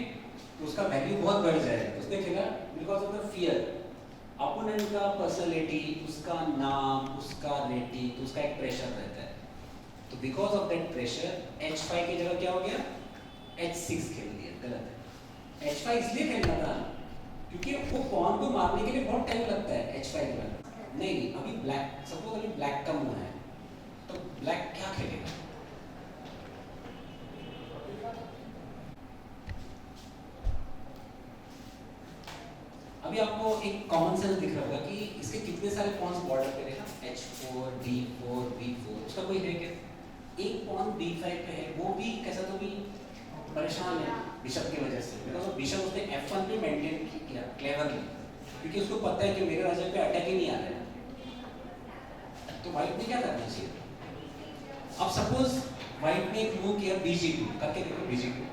तो उसका वैल्यू बहुत बढ़ जाएगा। उसने खेला because of the fear, opponent का पर्सनैलिटी, उसका नाम, उसका रेटिंग, उसका एक प्रेशर रहता है। तो because of that pressure H5 की जगह क्या हो गया, H6 खेल दिया। गलत है। H5 इसलिए खेलना था क्योंकि वो पॉन को मारने के लिए बहुत टाइम लगता है H5 में। नहीं, अभी ब्लैक, सपोज अभी ब्लैक का मुंह है, तो ब्लैक क्या खेलेगा? अभी आपको एक कॉमन सेंस दिख रहा होगा कि इसके कितने सारे पॉन्स बॉर्डर पे देखा, H4, D4, B4, उसका कोई है क्या? एक पॉन B5 पे है, वो भी कैसा, तो भी परेशान है बिशप की वजह से, बिकॉज बिशप उसने F1 पे मेंटेन किया क्लेवरली, क्योंकि उसको पता है कि मेरे राजा पे अटैक ही नहीं आ रहा है। तो व्हाइट ने क्या करना चाहिए? अब सपोज व्हाइट ने एक मूव किया BG2, करके देखो BG2,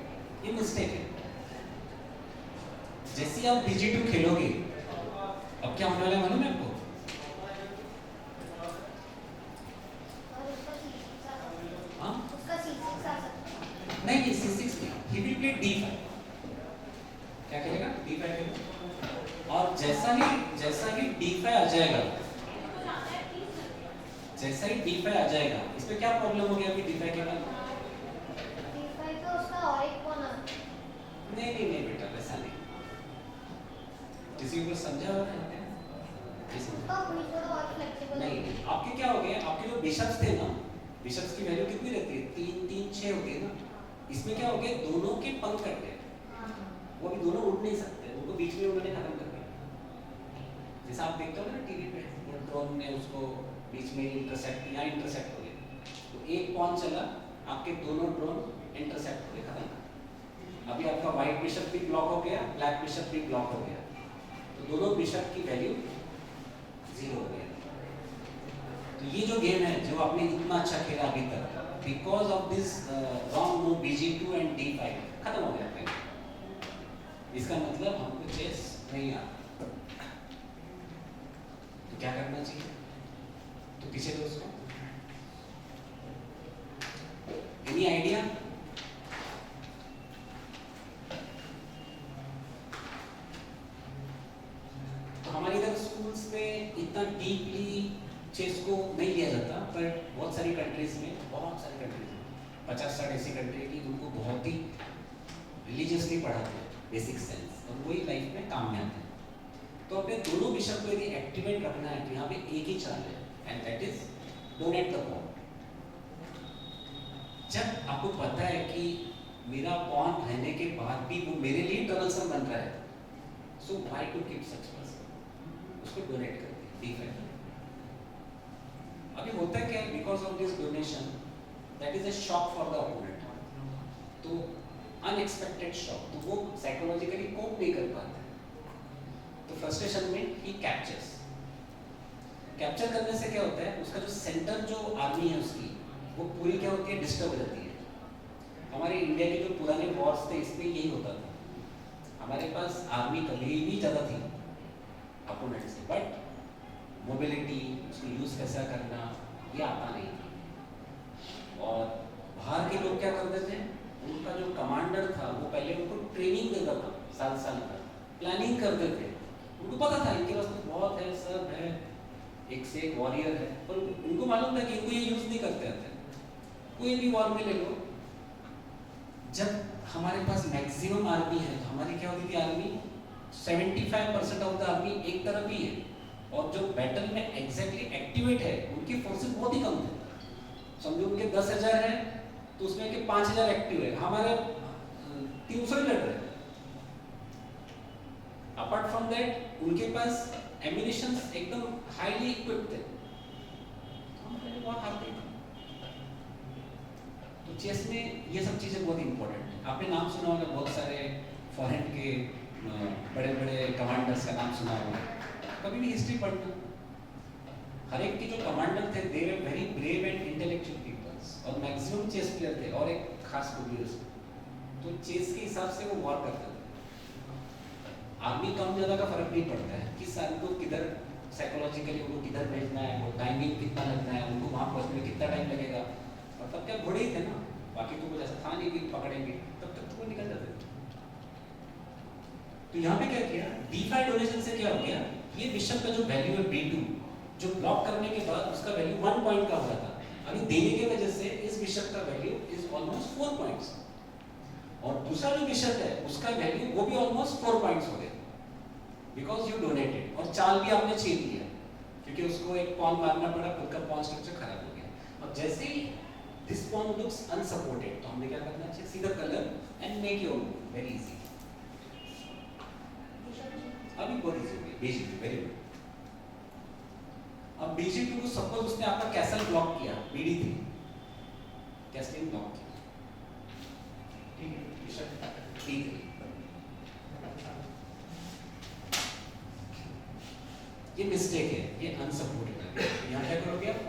ये मिस्टेक है। जैसे आप BG2 खेलोगे, अब क्या होने वाला है मालूम है आपको? हाँ? नहीं, C6 नहीं, he will play D5। क्या खेलेगा? D5 खेलेगा। और जैसा ही D5 आ जाएगा, जैसा ही D5 आ जाएगा, इस पे क्या प्रॉब्लम हो गया अभी D5 के बाद? नहीं बेटा, वैसा नहीं। किसी को समझा हुआ है? नहीं, आपके क्या हो गया, आपके जो बिशप्स थे ना, बिशप्स की वैल्यू कितनी रहती है? 3 3 6 होती है ना। इसमें क्या हो गया, दोनों के पंख कट गए, वो अभी दोनों उड़ नहीं सकते, उनको बीच में उन्होंने खत्म कर दिया। जैसा आप देखते हो ना टीवी पे, वो ड्रोन ने उसको बीच में इंटरसेप्ट हो गया, तो एक पॉन चला, आपके दोनों ड्रोन इंटरसेप्ट हो गए, खत्म। अभी आपका व्हाइट बिशप भी ब्लॉक हो गया, ब्लैक बिशप भी ब्लॉक हो गया, तो दोनों बिशप की वैल्यू 0 हो गई। तो ये जो गेम है, जो आपने इतना अच्छा खेला अभी तक, because of this wrong move BG2 and D5, खत्म हो गया आपका। इसका मतलब हमको चेस नहीं आता, तो क्या करना चाहिए? तो पीछे दो उसको। Any idea? तो हमारे इधर स्कूल्स में इतना डीपली चेस को नहीं लिया जाता, पर बहुत सारी कंट्रीज में 50-60 ऐसी कंट्री की उनको बहुत ही रिलीजियसली पढ़ाते हैं, बेसिक सेंस, और वही लाइफ में काम में आते हैं। तो अपने दोनों बिशप को यदि एक्टिवेट रखना है, तो यहाँ पे एक ही चाल है, and that is donate the pawn. जब आपको पता है कि मेरा पॉन रहने के बाद भी वो मेरे लिए टनल्सन बन रहा है, so why to keep such person, उसको डोनेट कर दिया D5। अभी होता है क्या, because of this donation, that is a shock for the opponent, तो अनएक्सपेक्टेड शॉक, तो वो साइकोलॉजिकली कोप नहीं कर पाते, तो फ्रस्ट्रेशन में ही कैप्चर्स। कैप्चर करने से क्या होता है, उसका जो सेंटर जो आर्मी है उसकी, वो पूरी क्या होती है, डिस्टर्ब रहती है। हमारे इंडिया के जो पुराने वॉर्स थे, इसमें यही होता था, हमारे पास आर्मी कभी भी ज़्यादा थी अपोनेंट से, बट मोबिलिटी, उसको यूज़ कैसा करना, ये आता नहीं था। और बाहर के लोग क्या करते थे, उनका जो कमांडर था वो पहले उनको ट्रेनिंग देता था, साल का प्लानिंग करते थे, उनको पता था इनके पास तो बहुत है, सब है, एक से एक वॉरियर है, पर उनको मालूम था कि इनको ये यूज़ नहीं करते आते। कोई भी वॉर में ले लो, जब हमारे पास मैक्सिमम आर्मी है, तो हमारी क्या होती थी आर्मी, 75% ऑफ द आर्मी एक तरफ ही है, और जो बैटल में एग्जैक्टली एक्टिवेट है, उनकी फोर्सेस बहुत ही कम थे। समझो उनके 10,000 है, तो उसमें के 5,000 एक्टिव है, हमारे 300 ही लड़ रहे हैं। अपार्ट फ्रॉम दैट, उनके पास एम्यूनिशन एकदम हाईली इक्विप्ड थे, बहुत हारते हैं। तो चेस में ये सब चीज़ें बहुत इंपॉर्टेंट है। आपने नाम सुना होगा बहुत सारे फॉरेन के बड़े बड़े कमांडर्स का नाम सुना होगा, कभी भी हिस्ट्री पढ़ना, हर एक के जो कमांडर थे, they were very brave and intellectual peoples, और मैक्सिमम चेस प्लेयर थे, और एक खास खूबी उसमें, तो चेस के हिसाब से वो वॉर करते थे। आर्मी कम ज़्यादा का फर्क नहीं पड़ता है, किस आर्मी को किधर साइकोलॉजिकली उनको किधर भेजना है, वो टाइमिंग कितना लगना है, उनको वहाँ पहुँचने में कितना टाइम लगेगा, और तब क्या घोड़े ही थे ना, बाकी तो कुछ ऐसा था नहीं कि पकड़ेंगे, तब तक तो वो निकल जाते थे। तो यहाँ पे क्या किया, D5 डोनेशन से क्या हो गया, ये बिशप का का जो वैल्यू है b2, जो ब्लॉक करने के बाद उसका वैल्यू 1 पॉइंट का हो रहा था, अभी देने की वजह से इस बिशप का वैल्यू इज ऑलमोस्ट 4 पॉइंट्स, और दूसरा जो बिशप है उसका वैल्यू वो भी ऑलमोस्ट 4 पॉइंट्स हो गए, बिकॉज यू डोनेटेड, और चाल भी आपने छीन लिया क्योंकि उसको एक पॉन मारना पड़ा, खुद का पॉन स्ट्रक्चर खराब हो गया। अब जैसे ही दिस पॉन लुक्स अनसपोर्टेड, तो हमने क्या करना चाहिए, सीधा colour and make your move very easy. अभी बहुत इजी हो गई, बीजी वेरी गुड। अब BG2 को सपोज उसने आपका कैसल ब्लॉक किया, BD3 कैसलिंग ब्लॉक किया, ठीक है, बिशप D3, ये मिस्टेक है, ये अनसपोर्टेड है, यहाँ क्या करोगे आप?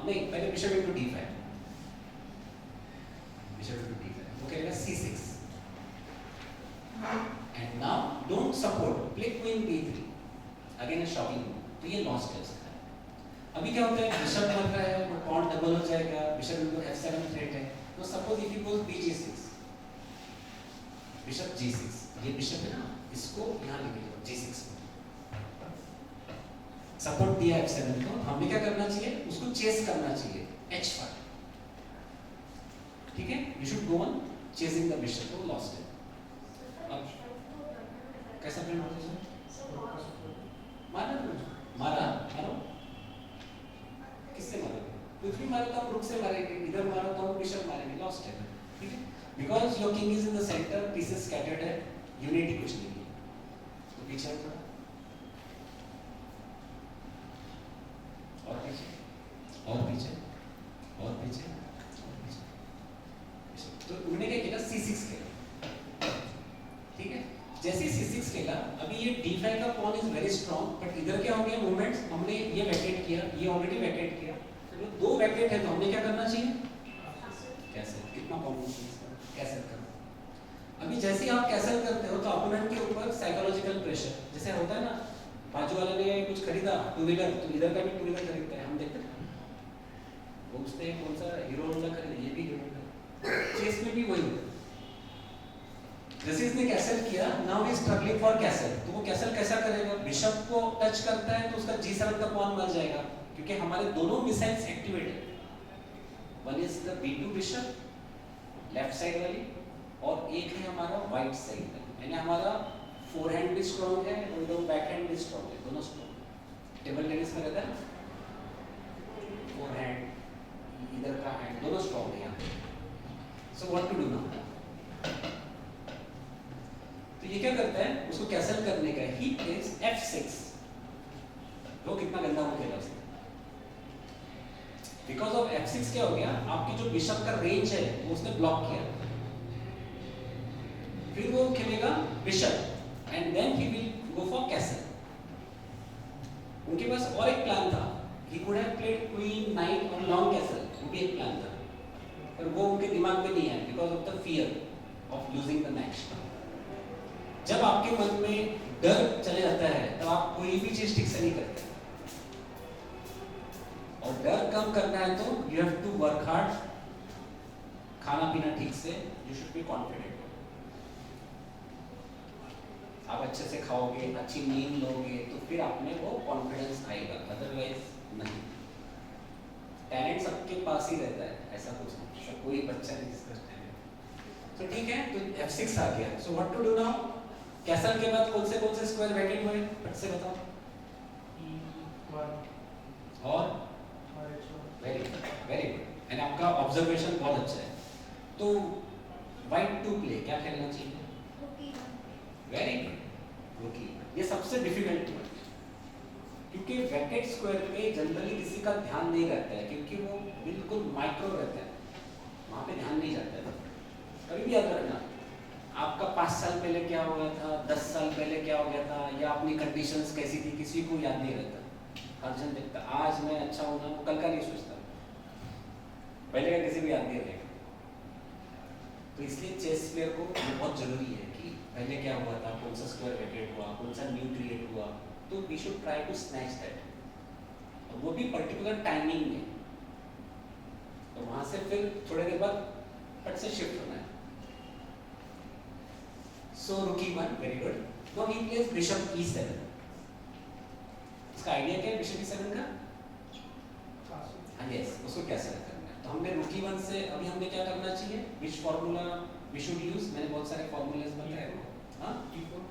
नहीं, पहले bishop into D5, bishop into D5, वो कहेगा C6, and now don't support, play queen B3, again shocking, तो ये लॉस्ट है उसका। अभी क्या होता है, बिशप मर रहा है, वो पॉन डबल हो जाएगा, बिशप इनटू F7 थ्रेट है, तो suppose if you goes BG6, bishop G6, ये बिशप है ना, इसको यहाँ लेके जाओ G6 में, सपोर्ट दिया F7 को, हमें क्या करना चाहिए, उसको चेस करना चाहिए H5, ठीक है, you should go on chasing the bishop, तो लॉस्ट है। अब कैसा प्लान होता है? मारा मारा मारो, किससे मारोगे? कुछ भी मारो तो हम रुक से मारेंगे, इधर मारो तो हम बिशप मारेंगे, लॉस्ट है, ठीक है, because your king is in the centre, pieces scattered है, यूनिटी कुछ नहीं है, तो पीछे थोड़ा और पीछे और पीछे और पीछे और पीछे, तो उन्होंने क्या किया, C6 खेला, ठीक है, जैसे C6 खेला, अभी ये D5 का porn is very strong, but इधर क्या हो गया मूवमेंट्स, हमने ये वैकेट किया, ये ऑलरेडी वैकेट किया, तो दो वैकेट है, तो हमने क्या करना चाहिए, कैसल, कितना कॉम्बिनेशन कैसल करना। अभी जैसे ही आप कैसल करते हो तो अपोनेंट के ऊपर साइकोलॉजिकल प्रेशर, जैसे होता है ना, बाजू वाले ने कुछ खरीदा टू व्हीलर, तो इधर का भी टू व्हीलर खरीदता है, हम देखते हैं, वो पूछते हैं कौन सा हीरो होंडा खरीदा, ये भी हीरो होंडा, चेस में भी वही होता है। जैसे इसने कैसल किया, now he is struggling for castle, तो वो कैसल कैसा करेगा, बिशप को टच करता है तो उसका G7 का पॉन मर जाएगा, क्योंकि हमारे दोनों मिसाइल्स एक्टिवेट है, one is the B2 bishop left side वाली, और एक है हमारा वाइट साइड वाली, यानी हमारा फोरहैंड भी स्ट्रांग है और दो बैकहैंड भी स्ट्रांग है, दोनों स्ट्रांग। टेबल टेनिस में रहता है फोरहैंड, इधर का हैंड, दोनों स्ट्रांग है यहाँ। So what to do now, तो ये क्या करता है, उसको कैसल करने का, ही प्लेस F6, वो कितना गंदा हो खेला उसने, बिकॉज ऑफ F6 क्या हो गया, आपकी जो बिशप का रेंज है वो उसने ब्लॉक किया, फिर वो खेलेगा bishop and then he will go for castle. उनके पास और एक प्लान था, he could have played queen knight और लॉन्ग कैसल, वो भी एक प्लान था, पर वो उनके दिमाग में नहीं है, because of the fear of losing the match. जब आपके मन में डर चले जाता है तो आप कोई भी चीज ठीक से नहीं करते, और डर कम करना है तो you have to work hard, खाना पीना ठीक से, यू शुड बी कॉन्फिडेंट, आप अच्छे से खाओगे, अच्छी नींद लोगे, तो फिर आप में वो कॉन्फिडेंस आएगा, अदरवाइज नहीं। टैलेंट सबके पास ही रहता है, ऐसा कुछ नहीं, ऐसा कोई बच्चा नहीं जिसका टैलेंट। तो ठीक है, तो F6 आ गया, so what to do now, castle के बाद कौन से स्क्वायर वैकेट हुए, फट से बताओ, और वेरी गुड, एंड आपका ऑब्जर्वेशन बहुत अच्छा है। तो व्हाइट टू प्ले क्या खेलना चाहिए, वेरी गुड, रुकी, ये सबसे डिफिकल्ट है, क्योंकि वैकेट स्क्वायर पे जनरली किसी का ध्यान नहीं रहता है, क्योंकि वो बिल्कुल माइक्रो रहता है, वहाँ पे ध्यान नहीं जाता है। कभी भी याद रखना, आपका 5 साल पहले क्या हुआ था, 10 साल पहले क्या हो गया था, या अपनी कंडीशंस कैसी थी, किसी को याद नहीं रहता। हर जन देखता आज मैं अच्छा हूँ ना, वो कल का नहीं सोचता, पहले का किसी को याद नहीं रहेगा। तो इसलिए चेस प्लेयर को बहुत जरूरी है कि पहले क्या हुआ था, कौन सा स्क्वायर वैकेट हुआ, कौन सा न्यू क्रिएट हुआ, तो we should try to snatch that, और वो भी पर्टिकुलर टाइमिंग में, तो वहां से फिर थोड़ी देर बाद फट से शिफ्ट होना है। सो रुकी one, very good. Now he plays bishop e7। इसका आइडिया क्या है बिशप e7 का? हाँ यस, उसको कैसे करना है। तो हमने रूक e1 से अभी हमें क्या करना चाहिए, which formula we should use, मैंने बहुत सारे फार्मूलाज बताए हैं। हाँ,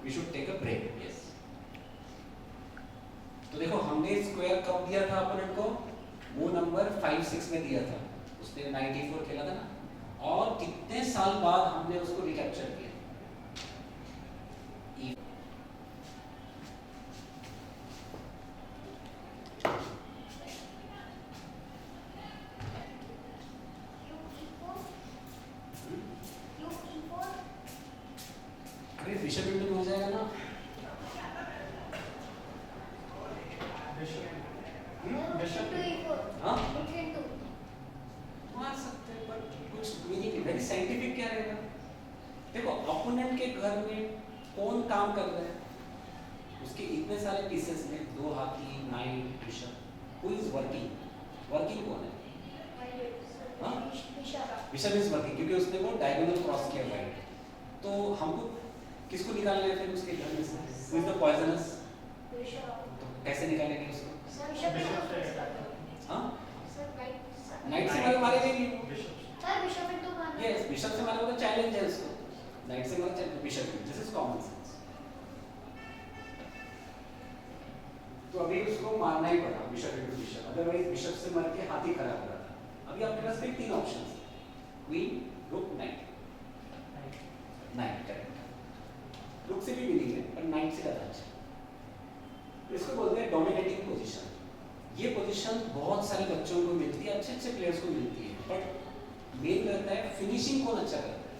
we should take a break. Yes, तो देखो हमने स्क्वायर कब दिया था अपोनेंट को, वो नंबर 5-6 में दिया था, उसने 94 खेला था ना, और कितने साल बाद हमने उसको रिकैप्चर किया। अरे बिशप इंटू हो जाएगा ना, हाँ मार सकते हैं, पर कुछ मीनिंग नहीं, वेरी साइंटिफिक क्या रहेगा। देखो अपोनेंट के घर में कौन काम कर रहा है, उसके इतने सारे पीसेस में, 2 हाथी, night, bishop, who is working, working कौन है? हाँ, बिशप इज वर्किंग, क्योंकि उसने वो डायगोनल क्रॉस किया राइट। तो हमको किसको निकालना है फिर उसके घर में से, हु इज द पॉइजनस, तो कैसे निकालेंगे उसको? हाँ, नाइट से मारेंगे नहीं, यस बिशप से मारेगा तो चैलेंज है उसको, नाइट से मारेगा bishop, this is common sense. तो अभी उसको मारना ही पड़ा bishop into bishop, otherwise bishop से मार के हाथी खराब हो रहा था। अभी आपके पास 3 ऑप्शंस, क्वीन, रुक, नाइट। नाइट करेक्ट, रुक से भी मीनिंग है पर नाइट से ज्यादा अच्छा। इसको बोलते हैं डोमिनेटिंग पोजीशन। ये पोजीशन बहुत सारे बच्चों को मिलती है, अच्छे अच्छे प्लेयर्स को मिलती है, बट मेन रहता है फिनिशिंग कौन अच्छा करता है।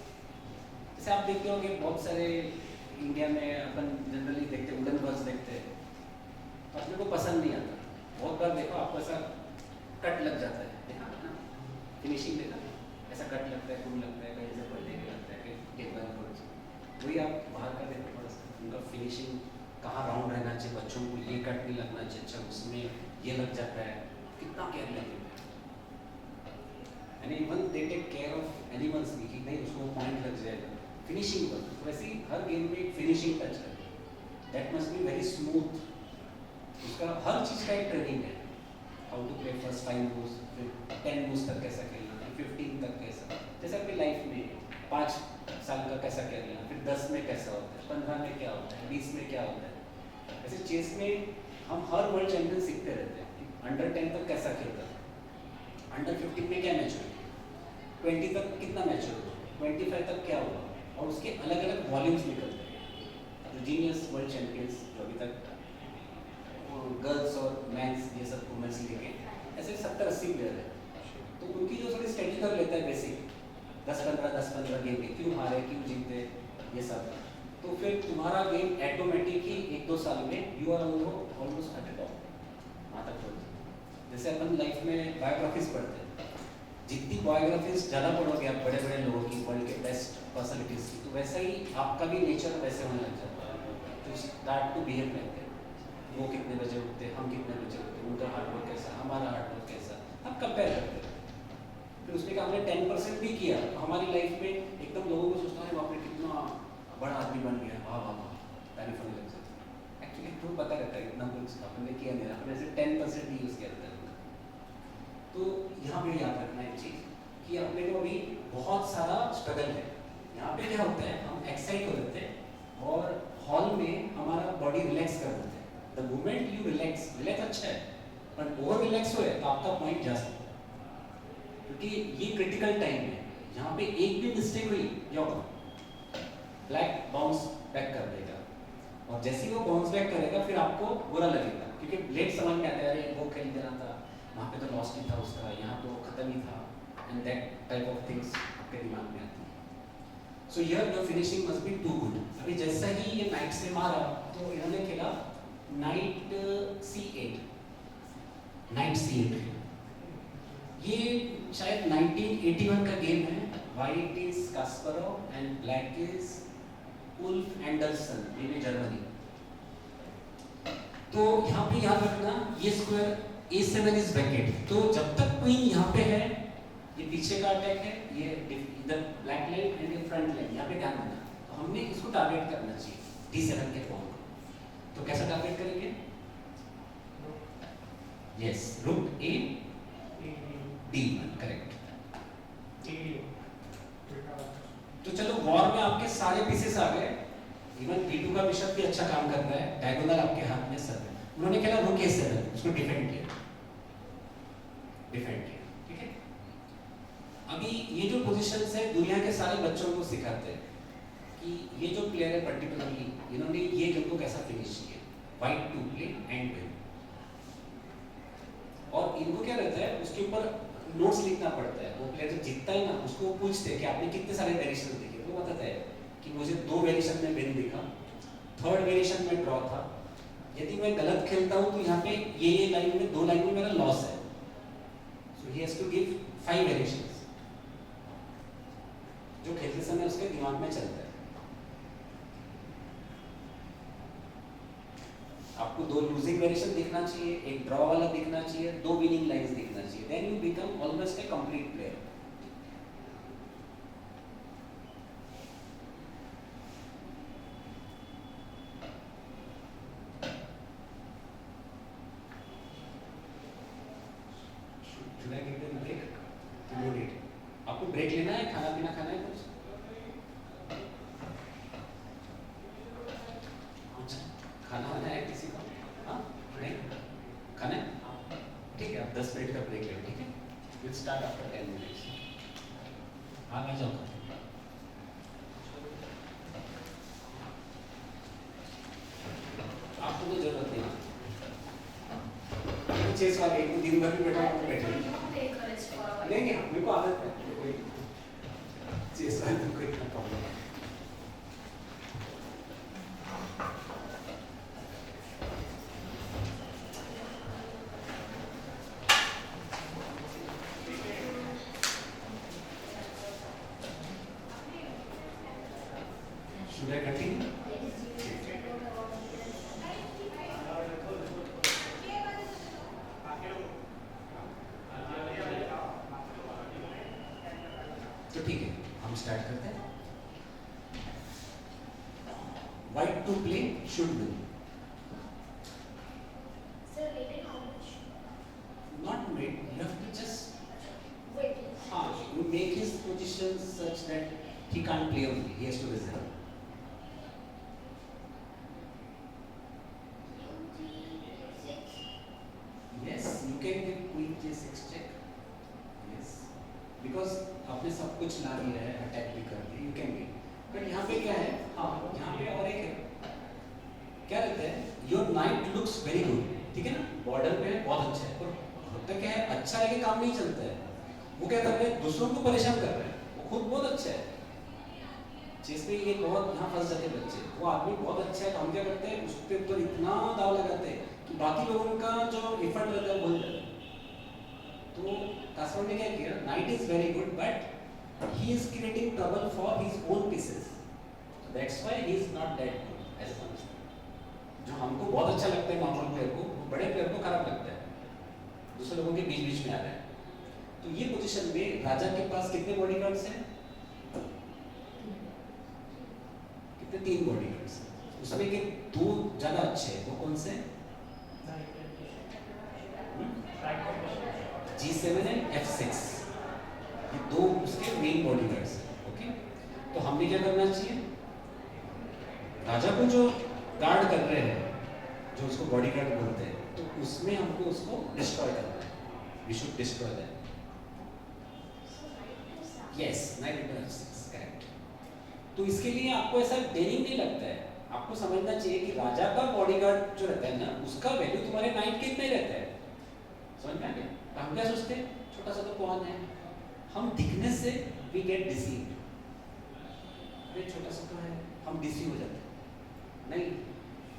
जैसे आप देखते होंगे बहुत सारे इंडिया में अपन जनरली देखते हैं, वुडन बर्ड्स देखते हैं, तो अपने को पसंद नहीं आता। बहुत बार देखो आपको ऐसा कट लग जाता है, देखा ना, फिनिशिंग देखा, ऐसा कट लगता है, फूल लगता है, कहीं से पलटे लगता है, कहीं गेट बार वही आप बाहर का देखो थोड़ा सा, उनका फिनिशिंग कहाँ राउंड रहना चाहिए, बच्चों को ये कट नहीं लगना चाहिए, अच्छा उसमें ये लग जाता है, कितना केयर लेते हैं। And even they take care of animals भी, कि नहीं उसको पॉइंट लग जाएगा, फिनिशिंग पर। तो वैसे ही हर गेम में फिनिशिंग टच है, that must be very smooth. उसका हर चीज़ का एक ट्रेनिंग है, how to play first 5 moves, फिर 10 मूव्स तक कैसा खेलना, फिर 15 तक कैसा, जैसे अपनी लाइफ में 5 साल का कैसा खेलना, फिर 10 में कैसा होता है, 15 में क्या होता है, 20 में क्या होता है। ऐसे चेस में हम हर वर्ल्ड चैंपियन सीखते रहते हैं कि अंडर 10 तक कैसा खेलता है, अंडर 15 में क्या मैच हुआ, 20 तक कितना मैच हुआ, 25 तक क्या हुआ, और उसके अलग अलग वॉल्यूम्स निकलते हैं। जो जीनियस वर्ल्ड चैंपियंस जो अभी तक गर्ल्स और मैंस, ये सब वुमेन्स लेके ऐसे 70-80 प्लेयर है, तो उनकी जो थोड़ी स्टडी कर लेता है बेसिक 10-15 गेम के, क्यों हारे, क्यों जीते, ये सब, तो फिर तुम्हारा गेम ऑटोमेटिक ही 1-2 साल में you are almost at the top, वहाँ तक पहुँच। जैसे अपन लाइफ में बायोग्राफीज पढ़ते हैं, जितनी बायोग्राफीज ज़्यादा पढ़ोगे आप बड़े बड़े लोगों की, वर्ल्ड के बेस्ट पर्सनैलिटीज की, तो वैसा ही आपका भी नेचर वैसे होने लग जाता है, तो start to behave like that. वो कितने बजे उठते, हम कितने बजे उठते, उनका हार्डवर्क कैसा, हमारा हार्डवर्क कैसा, हम कंपेयर करते हैं। फिर उसमें का हमने 10% भी किया, तो हमारी लाइफ में एकदम लोगों को सोचता है बाप रे कितना बड़ा आदमी बन गया, वाह वाह वाह, तारीफ होने लग जाती है। एक्चुअली खुद पता रहता है इतना कुछ अपने किया नहीं, अपने से 10% भी यूज़ किया था। तो यहाँ पे याद रखना एक चीज़ कि अपने को अभी बहुत सारा स्ट्रगल है। यहाँ पे क्या होता है, हम एक्साइट हो जाते हैं और हॉल में हमारा बॉडी रिलैक्स कर देते हैं। द मोमेंट यू रिलैक्स अच्छा है, बट ओवर रिलैक्स हो तो आपका पॉइंट जा सकता है, क्योंकि ये क्रिटिकल टाइम है। यहाँ पे एक भी मिस्टेक हुई क्या होगा, ब्लैक बाउंस बैक कर देगा, और जैसे ही वो बाउंस बैक करेगा फिर आपको बुरा लगेगा, क्योंकि लेट समझ में आता है अरे वो खेल देना था, वहाँ पे तो लॉस ही था उसका, यहाँ तो खत्म ही था, and that type of things आपके दिमाग में आती है। So here your finishing must be too good. अभी जैसा ही ये नाइट से मारा तो इन्होंने खेला नाइट C8, नाइट C8। ये शायद 1981 का गेम है। White is Kasparov and black is Ulf Andersson, ये जर्मनी। तो यहाँ पे याद रखना ये स्क्वायर A7 इज वैकेट, तो जब तक क्वीन यहाँ पे है, ये पीछे का अटैक है, ये इधर ब्लैक लाइन एंड ये फ्रंट लाइन, यहाँ पे ध्यान देना। तो हमने इसको टारगेट करना चाहिए। D7 के पॉन को। तो कैसा टारगेट करेंगे? Yes, route A D1, correct. तो चलो वॉर में आपके सारे पीसेस आ गए, इवन B2 का बिशप भी अच्छा काम कर रहा है, डायगोनल आपके हाथ में सब है। उन्होंने खेला रूक A7, उसको डिफेंड किया, ठीक है। अभी ये जो पोजीशंस है दुनिया के सारे बच्चों को सिखाते हैं कि ये जो प्लेयर है पर्टिकुलरली इन्होंने ये गेम को कैसा फिनिश किया, white to play and win. और इनको क्या रहता है, उसके ऊपर नोट्स लिखना पड़ता है। वो प्लेयर जब जीतता है ना, उसको वो पूछते हैं कि आपने कितने सारे वेरिएशन देखे, वो बताता है कि मुझे 2 वेरिएशन में विन दिखा, 3rd वेरिएशन में ड्रॉ था, यदि मैं गलत खेलता हूँ तो यहाँ पे ये लाइन में 2 लाइन में मेरा लॉस है, so he has to give 5 variations, जो खेलते समय उसके दिमाग में चलता है। आपको 2 लूजिंग वेरिएशन दिखना चाहिए, एक ड्रॉ वाला दिखना चाहिए, 2 विनिंग लाइंस दिखना चाहिए, then you become almost a complete player. Should I give them break? No need. आपको ब्रेक लेना है, खाना पीना खाना है कुछ? अच्छा, खाना वाना है किसी को? हाँ, नहीं खाना है? ठीक है, आप 10 मिनट का ब्रेक लें, ठीक है? We'll start after 10 minutes. हाँ, आ जाओ। आपको तो जरूरत नहीं है। चेस वाले एक दिन भर भी बैठा तो बैठे नहीं, मेरे को आदत है, कोई चेस वाले तो कोई प्रॉब्लम नहीं। Should I continue? तो ठीक है, हम स्टार्ट करते हैं। White to play should win. Sir, rated how much? Not made. You have to just Wait. you make his position such that he can't play only. He has to reserve. G6. Yes, you can give queen J6 check. Yes, because आपने सब कुछ ला दिया है, attack भी कर दिया, you can win. But यहाँ पे क्या है? हाँ, यहाँ पे और एक है। क्या रहता है? Your knight looks very good. ठीक है ना? बॉर्डर पे है, बहुत अच्छा है। पर होता क्या है? अच्छा है कि काम नहीं चलता है। वो क्या कर रहे हैं? दूसरों को परेशान कर रहे हैं। वो खुद बहुत अच्छा है। चेस में ये बहुत यहाँ फंस जाते हैं बच्चे। वो आदमी बहुत अच्छा है, तो हम क्या करते हैं? उसके ऊपर इतना दाव लगाते हैं कि बाकी लोगों का जो एफर्ट रहता है भूल जाते हैं। तो कास्पर ने क्या किया? Knight is very good but he is creating trouble for his own pieces, that's why he is not that good as a. जो हमको बहुत अच्छा लगता है नॉर्मल प्लेयर को, बड़े प्लेयर को खराब लगता है, दूसरे लोगों के बीच बीच में आ रहा है। तो ये पोजीशन में राजा के पास कितने बॉडीगार्ड्स हैं? कितने? 3 बॉडीगार्ड्स। उसमें के 2 ज्यादा अच्छे हैं, वो कौन से हैं? G7 एंड F6, ये 2 उसके मेन बॉडीगार्ड्स हैं। ओके, तो हमने क्या करना चाहिए? राजा को जो गार्ड कर रहे हैं, जो उसको बॉडीगार्ड बोलते हैं, तो उसमें हमको उसको डिस्ट्रॉय करना है। We should destroy that. Yes, knight into F6, correct. तो इसके लिए आपको ऐसा डेयरिंग नहीं लगता है, आपको समझना चाहिए कि राजा का बॉडीगार्ड जो रहता है ना, उसका वैल्यू तुम्हारे नाइट के इतना ही रहता है। समझ में आ गया? हम क्या सोचते हैं? छोटा सा तो पॉन है, हम दिखने से वी गेट डिसीव्ड, अरे छोटा सा तो है, हम डिसीव हो जाते हैं। नहीं,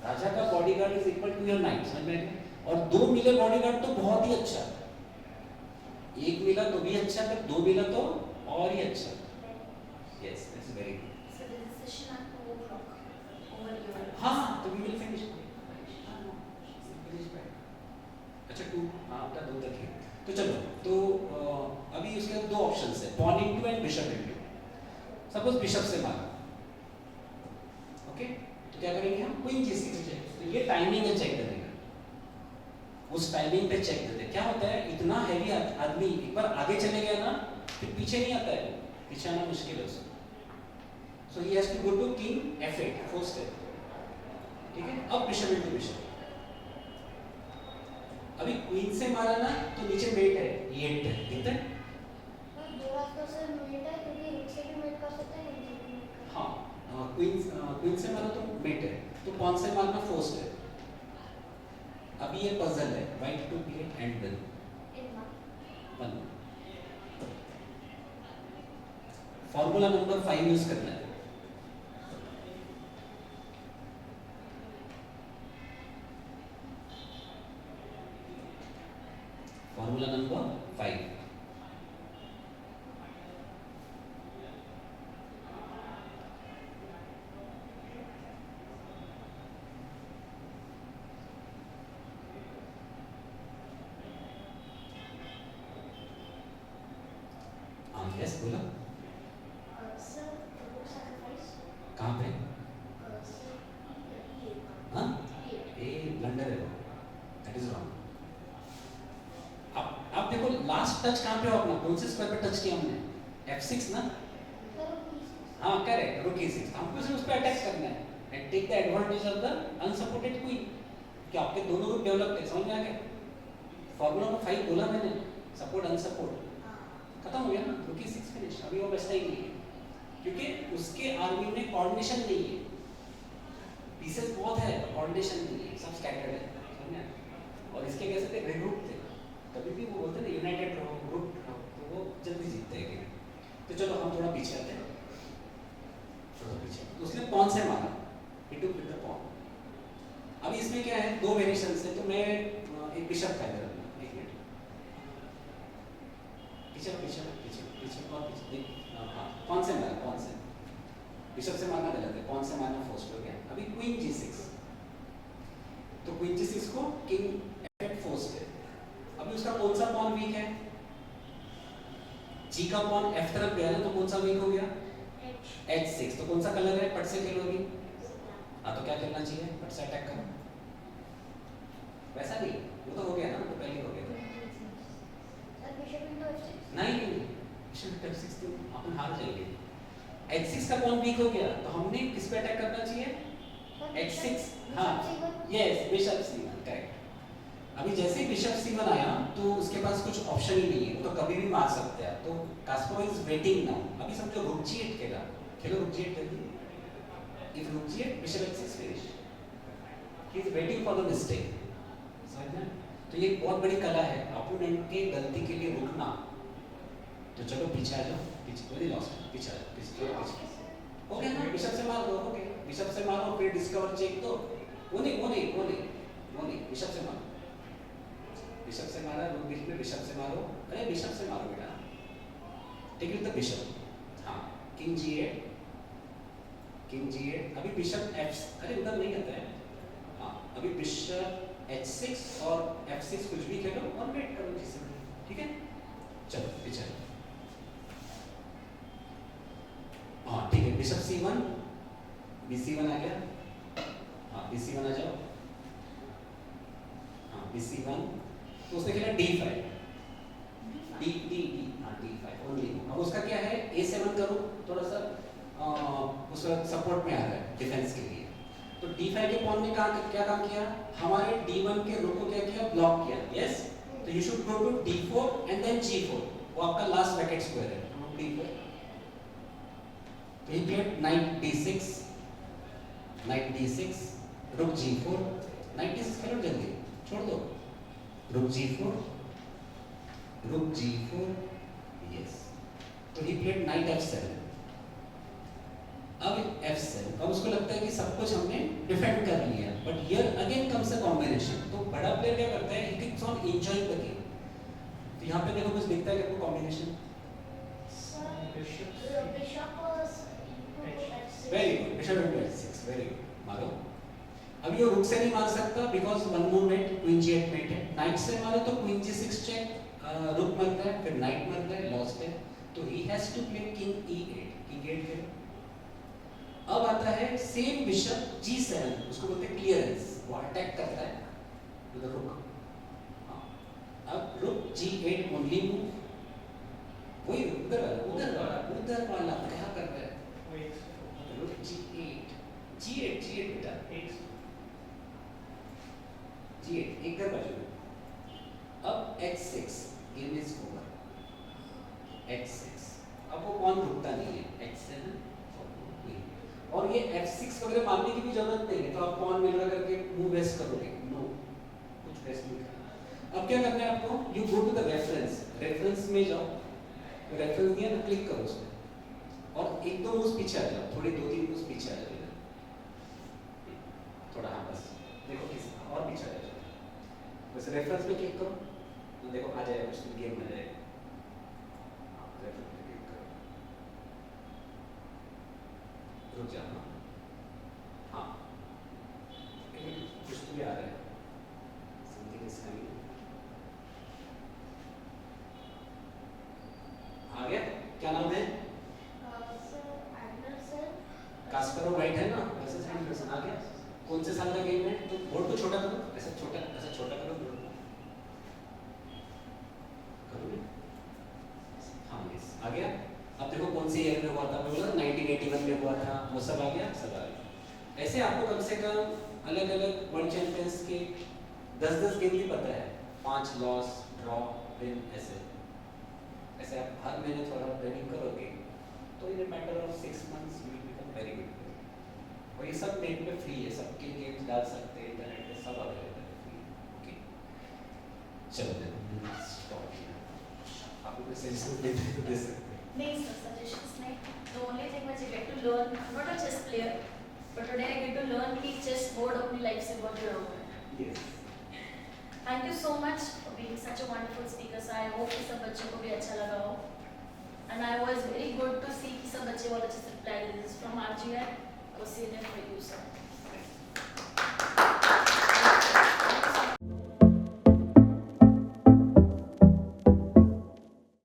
राजा का bodyguard is equal to your knight. समझ में आ गया? और 2 मिले बॉडीगार्ड तो बहुत ही अच्छा, 1 मिला तो भी अच्छा, पर 2 मिला तो और ही अच्छा। Yes, that's very good. So the session at 2 o'clock over your. हाँ, तो वी विल फिनिश। अच्छा 2, हाँ आपका 2 तक है। तो चलो, तो अभी उसके 2 ऑप्शंस है, pawn into and bishop into. Suppose bishop से मारा, ओके, तो क्या करेंगे? G6 चेक, तो ये टाइमिंग है चेक करने का, उस टाइमिंग पे चेक देते हैं। क्या होता है, इतना हैवी आदमी एक बार आगे चले गया ना फिर पीछे नहीं आता है, पीछे आना मुश्किल है उसको। So he has to go to king F8 first है, ठीक है। अब बिशप इनटू बिशप, अभी क्वीन से मारा ना तो नीचे मेट है, E8 है, दिखता है। दो रास्तों से मेट है, क्योंकि रुक से भी मेट कर सकते हैं, नीचे भी मेट कर सकते हाँ, क्वीन से मारा तो मेट है, तो कौन से मारना फर्स्ट है। अभी ये पजल है, white to play and win हैं। In one. One. Formula number 5 use करना है। फॉर्मूला नंबर 5, यस बोला। सर रुक सैक्रिफाइस कहाँ पे? सर ये हाँ, ये ए ब्लंडर है वो, दैट इज रॉन्ग। अब देखो लास्ट टच कहाँ पे हो अपना, कौन से स्क्वायर पे टच किया हमने, F6 ना। सर रुक हाँ करेक्ट, रुक E6, हमको सिर्फ उस पे अटैक करना है and take the advantage of the unsupported queen, कि आपके दोनों ग्रुप डेवलप है, समझ में आ गया। फॉर्मूला नंबर 5 बोला मैंने, सपोर्ट अनसपोर्ट खत्म हो गया ना, रुक E6 फिनिश। अभी वो बचता ही नहीं है, क्योंकि उसके आर्मी में कोऑर्डिनेशन नहीं है, पीसेस बहुत है कोऑर्डिनेशन नहीं है, सब स्कैटर्ड है, समझ में आया। और इसके कैसे थे, ग्रुप थे, कभी भी वो बोलते ना यूनाइटेड रहो, ग्रुप रहो, तो वो जल्दी जीतते हैं गेम। तो चलो हम थोड़ा पीछे आते हैं, थोड़ा पीछे। तो उसने पॉन से मारा, ही टुक विद द पॉन। अभी इसमें क्या है, दो वेरिएशंस है, तो मैं एक बिशप का इधर रखना, एक मिनट पीछे पीछे पीछे पीछे और पीछे देख। हाँ, कौन से मारा, कौन से बिशप से मारना गलत है, कौन से मारना फर्स्ट हो गया। अभी क्वीन G6, तो क्वीन G6 को किंग F8 फर्स्ट है। अभी उसका कौन सा पॉन वीक है, G का पॉन F तरफ गया ना, तो कौन सा वीक हो गया, H6। तो कौन सा कलर है, पट से खेलोगी। हाँ, तो क्या करना चाहिए, पट से अटैक करो। वैसा नहीं, वो तो हो गया ना, तो पहले हो गया था। सर बिशप इनटू F6 नहीं, बिशप F6 तो अपन हार जाएंगे। H6 का पॉन वीक हो गया, तो हमने किस पे अटैक करना चाहिए, H6। हाँ, यस, बिशप C1, करेक्ट। अभी जैसे ही बिशप C1 आया तो उसके पास कुछ ऑप्शन ही नहीं है, वो तो कभी भी मार सकते हैं। तो कास्परोव इज वेटिंग नाउ। अभी समझो रुक G8 खेला, खेलो रुक G8 जल्दी। इफ रुक G8 bishop H6 finish, he is waiting for the mistake, समझना। तो ये एक बहुत बड़ी कला है, अपोनेंट के गलती के लिए रुकना। तो चलो पीछे आ जाओ, पीछे वेरी लॉस्ट, पीछे आ जाओ, पीछे हो गया ना, बिशप से मार दो, हो गया। बिशप से मारो, फिर डिस्कवर चेक दो, वो नहीं, बिशप से मारो, बिशप से मारा, रुक बीच में, बिशप से मारो, अरे बिशप से मारो बेटा, टेक विद द बिशप। हाँ, किंग G8, अभी बिशप F, अरे उधर नहीं आता है। हाँ, अभी बिशप H6 और F6 कुछ भी खेलो और वेट करो जिससे, ठीक है। चलो पीछे, हाँ ठीक है, बिशप C1, BC1 आ गया। हाँ, BC1 आ जाओ, हाँ BC1, तो उसने खेला D5, हाँ D5 ओनली। अब उसका क्या है, A7 करो, थोड़ा सा उसका सपोर्ट में आ रहा है डिफेंस के लिए। तो D5 के पॉन ने क्या काम किया, हमारे D1 के रुक को क्या किया, ब्लॉक किया, यस। तो you should go to D4 and then G4, वो आपका लास्ट ब्रैकेट स्क्वायर है, D4। तो he played knight D6, रुक G4, knight D6 खेलो जल्दी, छोड़ दो, रुक G4, यस। तो he played knight F7, अब F7। अब उसको लगता है कि सब कुछ हमने डिफेंड कर लिया, but here again comes a combination. तो बड़ा प्लेयर क्या करता है, he keeps on enjoying the game। तो यहाँ पे देखो कुछ दिखता है कि आपको combination, very good, bishop into H6, very good, मारो। अब ये रुक से नहीं मार सकता because one movement, queen G8 mate है। नाइट से मारे तो क्वीन G6 चेक, रुक मरता है, फिर नाइट मरता है, लॉस्ट है। तो he has to play king E8, king 8 खेलो। अब आता है सेम बिशप G7, उसको बोलते हैं क्लियरेंस, वो अटैक करता है उधर रुक। हाँ, अब रुक G8 ओनली मूव, वही उधर वाला क्या कर रहा है? रुक G8 बेटा, G8 एक कर बाजू में। अब H6, game is over. H6, अब वो कौन रुकता नहीं है, H7 और ये F6 वगैरह मारने की भी जरूरत नहीं है, तो आप कौन मिल रहा करके मूव वेस्ट करोगे? नो, कुछ वेस्ट नहीं करना। अब क्या करना है आपको? You go to the reference में जाओ, रेफरेंस दिया ना, क्लिक करो उसमें और एक दो मूव्स पीछे आ जाओ, थोड़ी 2-3 मूव्स पीछे आ जाओ, थोड़ा, हाँ बस देखो किस और पीछे आ जाओ, बस रेफरेंस पे क्लिक करो तो देखो आ जाएगा कुछ गेम में जाएगा। रेफरेंस पे क्लिक करो, रुक जाना, हाँ कुछ तो भी आ रहा है, समथिंग इज कमिंग, आ गया। क्या नाम है? सर एडनर सर। कास्परो राइट है ना, वैसे सेकंड पर्सन आ गया। कौन से साल का गेम है? तो बोर्ड को छोटा करो, ऐसा छोटा करो बोर्ड को, करो हाँ यस आ गया। अब देखो कौन से ईयर में हुआ था, मैं बोला 1981 में हुआ था, वो सब आ गया, सब आ गया। ऐसे आपको कम से कम अलग अलग वर्ल्ड चैंपियंस के 10-10 गेम भी पता है, 5 लॉस ड्रॉ विन, ऐसे आप हर महीने थोड़ा ट्रेनिंग करोगे तो इन matter of 6 months you will become very good. और ये सब नेट पे फ्री है, सबके गेम्स डाल सकते हैं, इंटरनेट पे सब अवेलेबल है फ्री। ओके चलो आपको कोई सजेशन दे सकते हैं? नहीं sir, suggestions नहीं. The only thing which I get to learn, I'm not a chess player, but today I get to learn कि chess board अपनी life से बहुत जुड़ा हुआ है. Yes. Thank you so much for being such a wonderful speaker. So I hope कि सब बच्चों को भी अच्छा लगा हो. And I was very good to see कि सब बच्चे बहुत अच्छे से reply did. This is from RGI. I was seeing it for you sir.